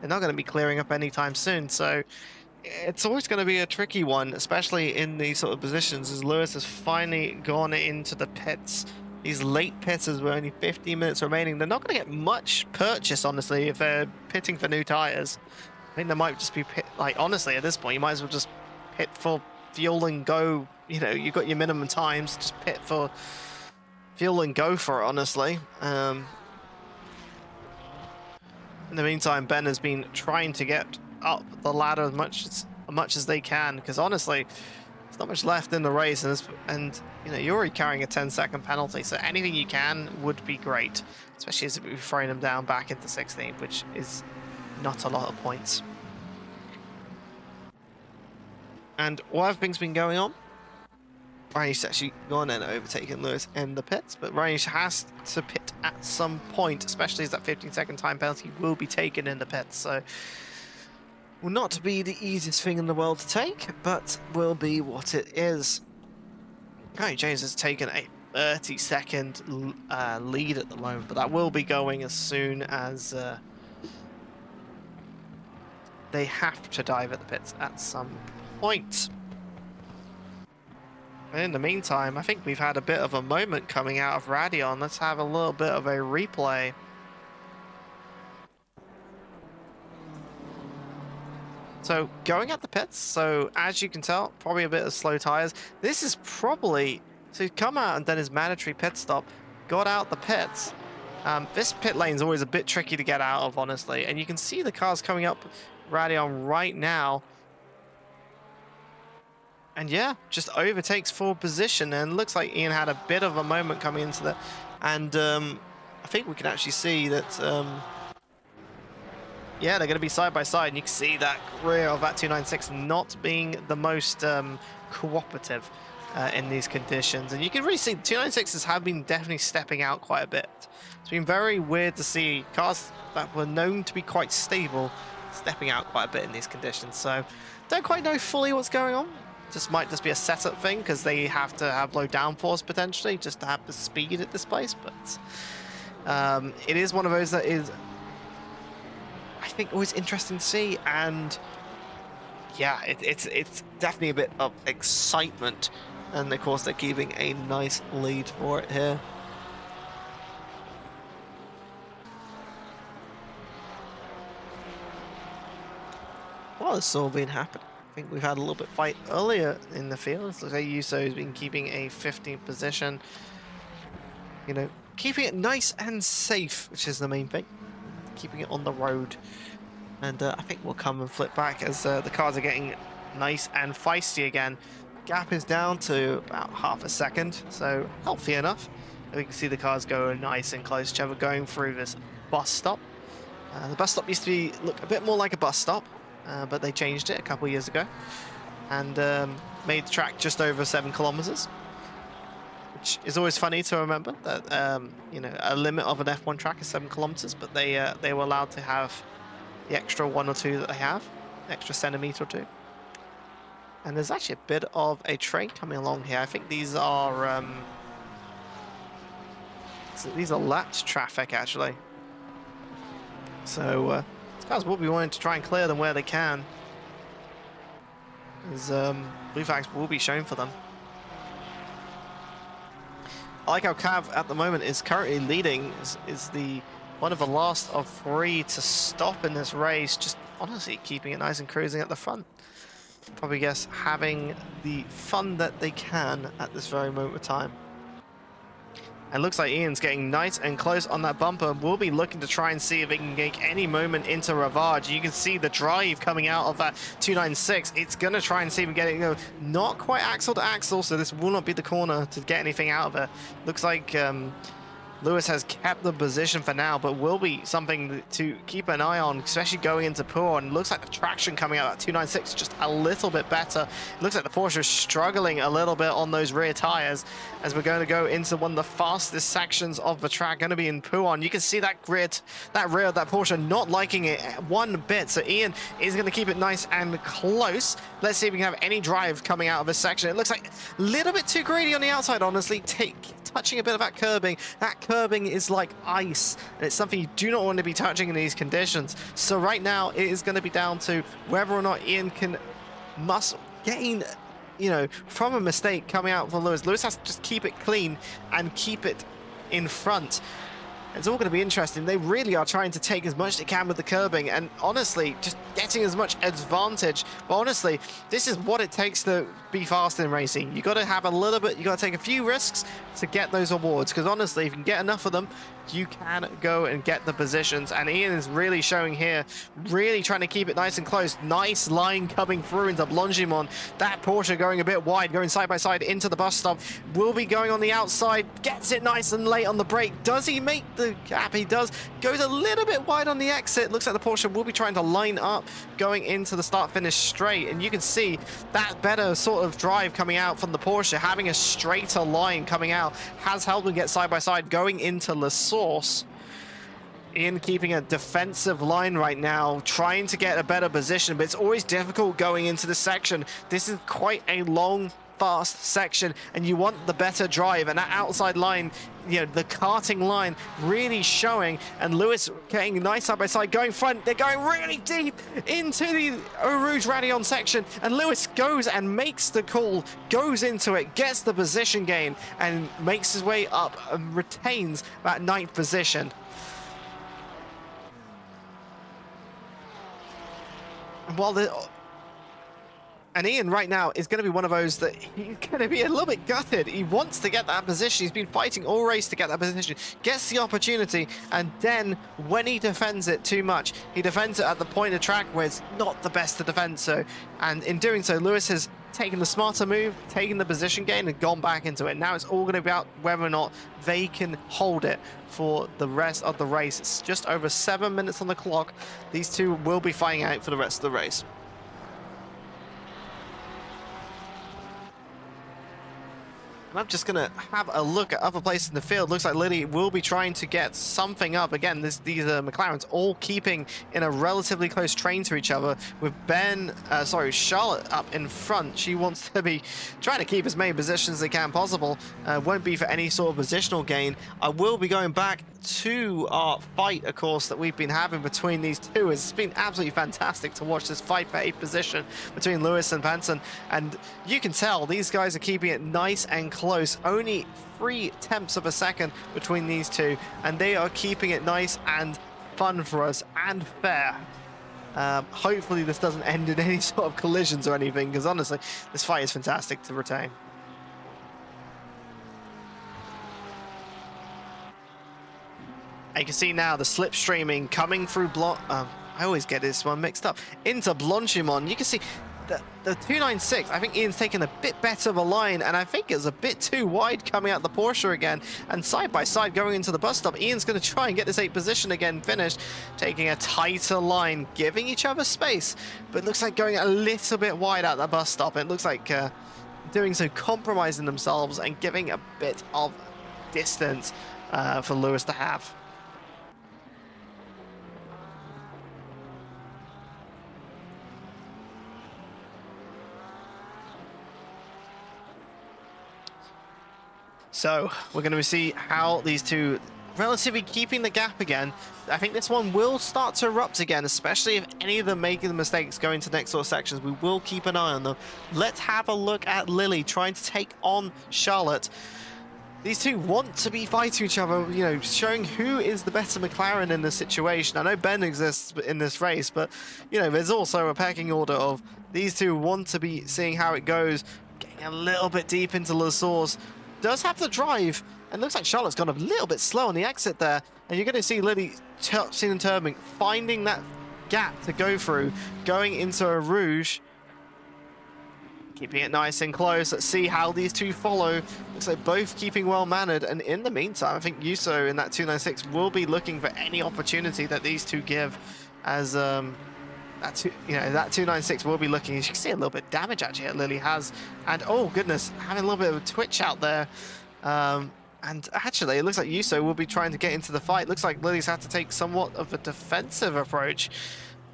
They're not going to be clearing up anytime soon, so it's always going to be a tricky one, especially in these sort of positions, as Lewis has finally gone into the pits. These late pitters with only 15 minutes remaining. They're not going to get much purchase, honestly, if they're pitting for new tires. I think they might just be like, honestly, at this point, you might as well just pit for fuel and go. You know, you've got your minimum times, just pit for fuel and go for it, honestly. In the meantime, Ben has been trying to get up the ladder as much as they can, because honestly, there's not much left in the race, and you know, you're already carrying a 10-second penalty, so anything you can would be great, especially as we're throwing them down back into 16th, which is not a lot of points. And while everything's been going on, Ryan's actually gone and overtaken Lewis in the pits, but Ryan has to pit at some point, especially as that 15-second time penalty will be taken in the pits. So, will not be the easiest thing in the world to take, but will be what it is. Okay, James has taken a 30-second lead at the moment, but that will be going as soon as they have to dive at the pits at some point. In the meantime, I think we've had a bit of a moment coming out of Radion. Let's have a little bit of a replay. So going at the pits, so as you can tell, probably a bit of slow tires. This is probably, so come out and done his mandatory pit stop, got out the pits. This pit lane is always a bit tricky to get out of, honestly. And you can see the cars coming up Radeon right now. And yeah, just overtakes forward position. And looks like Ian had a bit of a moment coming into that. And I think we can actually see that... yeah, they're going to be side by side, and you can see that rear of that 296 not being the most cooperative in these conditions. And you can really see the 296s have been definitely stepping out quite a bit. It's been very weird to see cars that were known to be quite stable stepping out quite a bit in these conditions. So don't quite know fully what's going on. Just might just be a setup thing because they have to have low downforce potentially just to have the speed at this place. But it is one of those that is, I think, always interesting to see, and yeah, it's definitely a bit of excitement, and of course they're keeping a nice lead for it here. While this has all been happening, I think we've had a little bit of fight earlier in the field. Looks like Yuso has been keeping a 15th position, you know, keeping it nice and safe, which is the main thing. Keeping it on the road, and I think we'll come and flip back as the cars are getting nice and feisty again. Gap is down to about half a second, so healthy enough. And we can see the cars go nice and close to each other going through this bus stop. The bus stop used to look a bit more like a bus stop, but they changed it a couple of years ago and made the track just over 7 kilometers. Which is always funny to remember that you know, a limit of an F1 track is 7 kilometers, but they were allowed to have the extra 1 or 2 that they have, extra centimeter or 2. And there's actually a bit of a train coming along here. I think these are lapped traffic actually. So these guys will be wanting to try and clear them where they can. As blue flags will be shown for them. I like how Cav at the moment is currently leading, is the one of the last of 3 to stop in this race, just honestly keeping it nice and cruising at the front. Probably guess having the fun that they can at this very moment of time. And looks like Ian's getting nice and close on that bumper. We'll be looking to try and see if he can make any moment into Ravage. You can see the drive coming out of that 296. It's going to try and see if we get it, you know, not quite axle to axle, so this will not be the corner to get anything out of it. Looks like Lewis has kept the position for now, but will be something to keep an eye on, especially going into Poor. And looks like the traction coming out of that 296 just a little bit better. It looks like the Porsche is struggling a little bit on those rear tires as we're going to go into one of the fastest sections of the track, going to be in Puon. You can see that rear of that Porsche not liking it one bit. So Ian is going to keep it nice and close. Let's see if we can have any drive coming out of this section. It looks like a little bit too greedy on the outside, honestly. Touching a bit of that curbing. That curbing is like ice, and it's something you do not want to be touching in these conditions. So right now it is going to be down to whether or not Ian can gain, you know, from a mistake coming out for Lewis. Lewis has to just keep it clean and keep it in front. It's all going to be interesting. They really are trying to take as much as they can with the curbing, and honestly, just getting as much advantage. But honestly, this is what it takes to be fast in racing. You got to have a little bit, you got to take a few risks to get those awards, because honestly, if you can get enough of them, you can go and get the positions. And Ian is really showing here, really trying to keep it nice and close. Nice line coming through into Blanchimont. That Porsche going a bit wide, going side by side into the bus stop. Will be going on the outside, gets it nice and late on the brake. Does he make the gap? He does. Goes a little bit wide on the exit. Looks like the Porsche will be trying to line up going into the start-finish straight. And you can see that better sort of drive coming out from the Porsche, having a straighter line coming out, has helped him get side by side going into Le Source. Ian keeping a defensive line right now, trying to get a better position, but it's always difficult going into the section. This is quite a long, fast section, and you want the better drive, and that outside line, you know, the karting line really showing, and Lewis getting nice side by side, going front. They're going really deep into the Eau Rouge Radeon section, and Lewis goes and makes the call, goes into it, gets the position gain, and makes his way up and retains that 9th position. And while And Ian right now is going to be one of those that he's going to be a little bit gutted. He wants to get that position. He's been fighting all race to get that position. Gets the opportunity, and then when he defends it too much, he defends it at the point of track where it's not the best to defend so. And in doing so, Lewis has taken the smarter move, taken the position gain, and gone back into it. Now it's all going to be about whether or not they can hold it for the rest of the race. It's just over 7 minutes on the clock. These two will be fighting out for the rest of the race. I'm just going to have a look at other places in the field. Looks like Lily will be trying to get something up. Again, these McLarens all keeping in a relatively close train to each other, with Charlotte up in front. She wants to be trying to keep as many positions as they can possible. Won't be for any sort of positional gain. I will be going back to our fight, of course, that we've been having between these two. It's been absolutely fantastic to watch this fight for 8th position between Lewis and Benson, and you can tell these guys are keeping it nice and close. Only 0.3 of a second between these two, and they are keeping it nice and fun for us and fair. Hopefully this doesn't end in any sort of collisions or anything, because honestly this fight is fantastic to retain. You can see now the slipstreaming coming through I always get this one mixed up, into Blanchimont. You can see the 296, I think Ian's taken a bit better of a line, and I think it's a bit too wide coming out the Porsche again. And side by side going into the bus stop, Ian's going to try and get this 8th position again finished, taking a tighter line, giving each other space, but it looks like going a little bit wide at the bus stop. It looks like doing so compromising themselves and giving a bit of distance for Lewis to have. So we're going to see how these two relatively keeping the gap again. I think this one will start to erupt again, especially if any of them making the mistakes going to next sort of sections. We will keep an eye on them. Let's have a look at Lily trying to take on Charlotte. These two want to be fighting each other, you know, showing who is the better McLaren in this situation. I know Ben exists in this race, but, you know, there's also a pecking order of these two want to be seeing how it goes, getting a little bit deep into Le Source. Does have the drive, and looks like Charlotte's gone a little bit slow on the exit there, and you're going to see Lily and Turbing finding that gap to go through, going into a Rouge, keeping it nice and close. Let's see how these two follow. Looks like both keeping well mannered, and in the meantime I think Yuso in that 296 will be looking for any opportunity that these two give, as that 296 will be looking. As you can see, a little bit of damage actually that Lily has, and oh goodness, having a little bit of a twitch out there. And actually, it looks like Yuso will be trying to get into the fight. Looks like Lily's had to take somewhat of a defensive approach,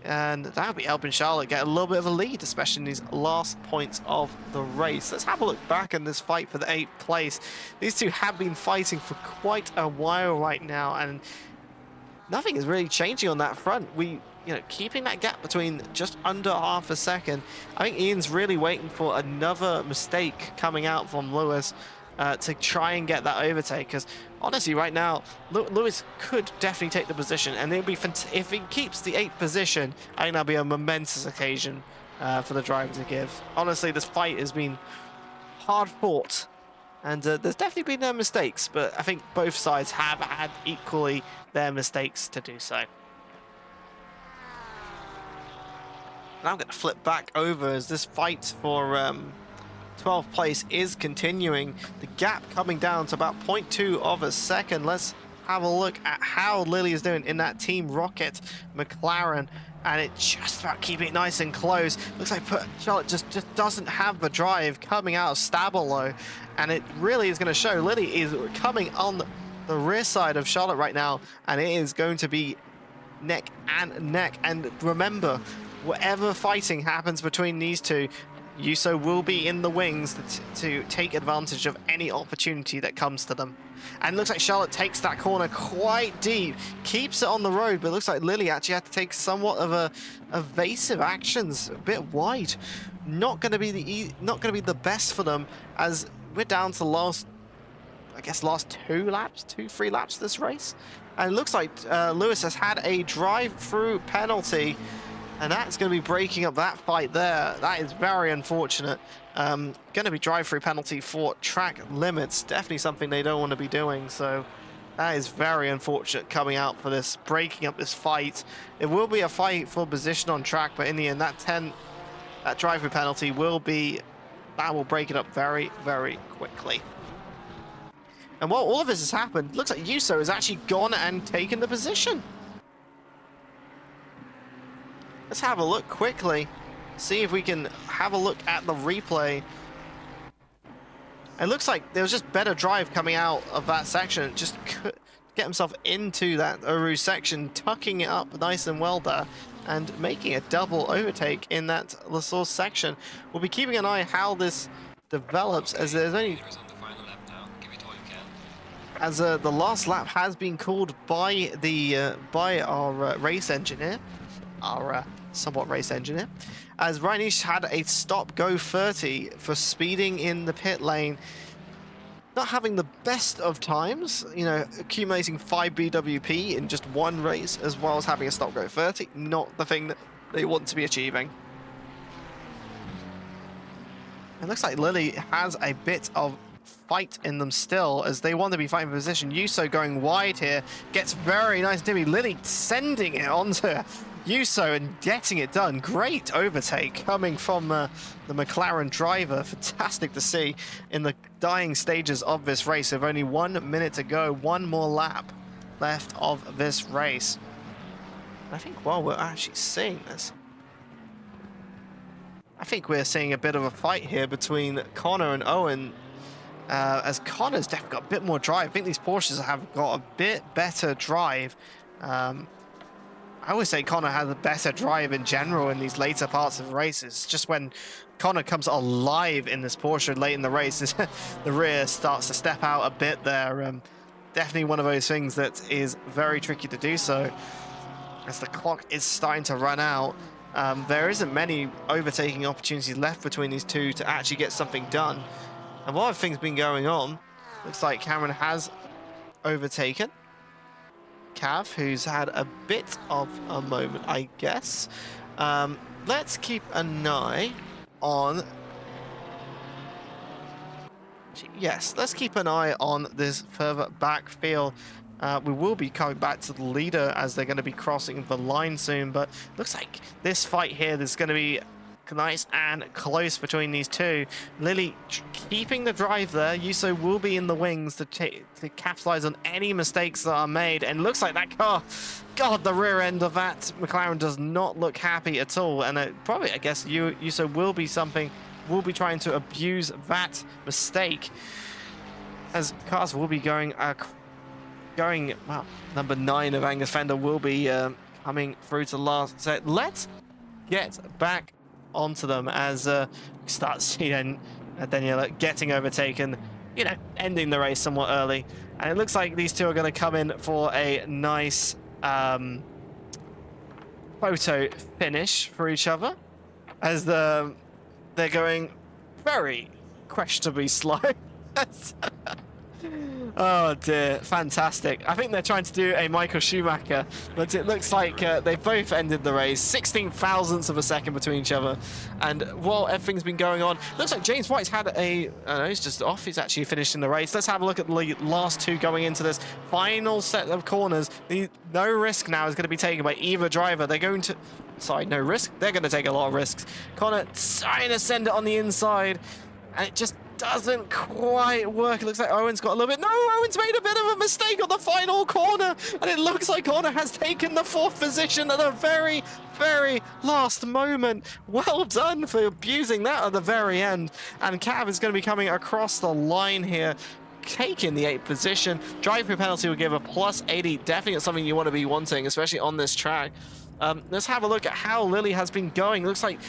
and that'll be helping Charlotte get a little bit of a lead, especially in these last points of the race. Let's have a look back in this fight for the 8th place. These two have been fighting for quite a while right now, and nothing is really changing on that front. Keeping that gap between just under half a second. I think Ian's really waiting for another mistake coming out from Lewis to try and get that overtake, because honestly right now Lewis could definitely take the position, and it'll be if he keeps the 8th position, I think that'll be a momentous occasion for the driver to give. Honestly, this fight has been hard fought, and there's definitely been mistakes, but I think both sides have had equally their mistakes to do so. And I'm going to flip back over as this fight for 12th place is continuing. The gap coming down to about 0.2 of a second. Let's have a look at how Lily is doing in that Team Rocket McLaren, and it just about keeping it nice and close. Looks like Charlotte just doesn't have the drive coming out of Stabilo, and it really is going to show. Lily is coming on the rear side of Charlotte right now, and it is going to be neck and neck. And remember, whatever fighting happens between these two, Yuso will be in the wings to take advantage of any opportunity that comes to them. And it looks like Charlotte takes that corner quite deep, keeps it on the road, but it looks like Lily actually had to take somewhat of evasive actions, a bit wide. Not going to be the best for them, as we're down to the last 3 laps of this race. And it looks like Lewis has had a drive-through penalty. And that's going to be breaking up that fight there. That is very unfortunate. Going to be drive-through penalty for track limits. Definitely something they don't want to be doing. So that is very unfortunate coming out for this, breaking up this fight. It will be a fight for position on track, but in the end, that drive-through penalty will break it up very, very quickly. And while all of this has happened, looks like Yuso has actually gone and taken the position. Let's have a look quickly, see if we can have a look at the replay. It looks like there was just better drive coming out of that section. Just get himself into that Uru section, tucking it up nice and well there, and making a double overtake in that LaSource section. We'll be keeping an eye how this develops, as there's only... As the last lap has been called by our race engineer, somewhat race engineer, as Reinish had a stop-go 30 for speeding in the pit lane. Not having the best of times, you know, accumulating 5 BWP in just one race, as well as having a stop-go 30, not the thing that they want to be achieving. It looks like Lily has a bit of fight in them still, as they want to be fighting for position. Yuso going wide here, gets very nice dimmy. Lily sending it onto Yuso and getting it done. Great overtake coming from the McLaren driver. Fantastic to see in the dying stages of this race. With only 1 minute to go, one more lap left of this race. I think while we're actually seeing this, I think we're seeing a bit of a fight here between Connor and Owen. As Connor's definitely got a bit more drive. I think these Porsches have got a bit better drive. I always say Connor has a better drive in general in these later parts of races. Just when Connor comes alive in this Porsche late in the race, the rear starts to step out a bit there. Definitely one of those things that is very tricky to do so. As the clock is starting to run out, there isn't many overtaking opportunities left between these two to actually get something done. And while everything's been going on, looks like Cameron has overtaken Cav, who's had a bit of a moment, I guess. Let's keep an eye on... Yes, let's keep an eye on this further backfield. We will be coming back to the leader as they're going to be crossing the line soon, but looks like this fight here, there's going to be nice and close between these two. Lily keeping the drive there. Yuso will be in the wings to capitalize on any mistakes that are made. And looks like that car, God, the rear end of that McLaren does not look happy at all. And probably, I guess, Yuso will be trying to abuse that mistake, as cars will be going, well, number 9 of Angus Fender will be coming through to last. So let's get back onto them as start seeing Daniela getting overtaken, you know, ending the race somewhat early. And it looks like these two are going to come in for a nice photo finish for each other, as they're going very questionably slow. Oh dear, fantastic. I think they're trying to do a Michael Schumacher, but it looks like they both ended the race 16 thousandths of a second between each other. And while everything's been going on, looks like James White's had he's just off. He's actually finished in the race. Let's have a look at the last two going into this final set of corners. No risk now is going to be taken by either driver. They're going to, sorry, no risk. They're going to take a lot of risks. Connor trying to send it on the inside, and it just doesn't quite work. It looks like Owen's got a little bit... No, Owen's made a bit of a mistake on the final corner, and it looks like Connor has taken the 4th position at the very, very last moment. Well done for abusing that at the very end. And Cav is going to be coming across the line here, taking the 8th position. Drive-through penalty will give a plus 80. Definitely something you want to be wanting, especially on this track. Let's have a look at how Lily has been going. Looks like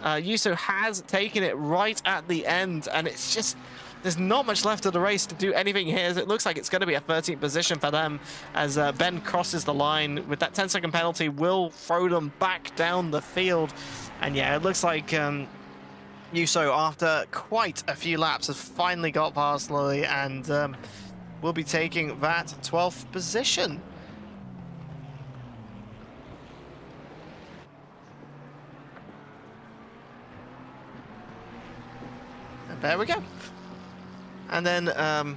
Yuso has taken it right at the end, and it's just, there's not much left of the race to do anything here. It looks like it's going to be a 13th position for them, as Ben crosses the line with that 10-second penalty, will throw them back down the field. And yeah, it looks like Yuso, after quite a few laps, has finally got past Lily and will be taking that 12th position. There we go. And then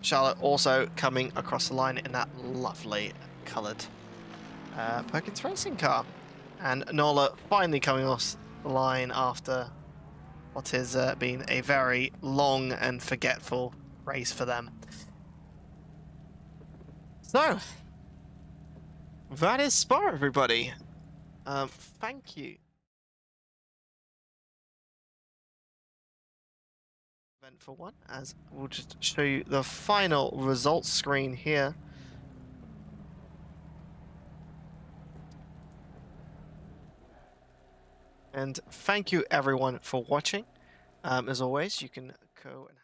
Charlotte also coming across the line in that lovely coloured Perkins racing car. And Nola finally coming off the line after what has been a very long and forgetful race for them. So, that is Spa, everybody. Thank you. Event for one, as we'll just show you the final results screen here. And thank you everyone for watching. As always, you can go and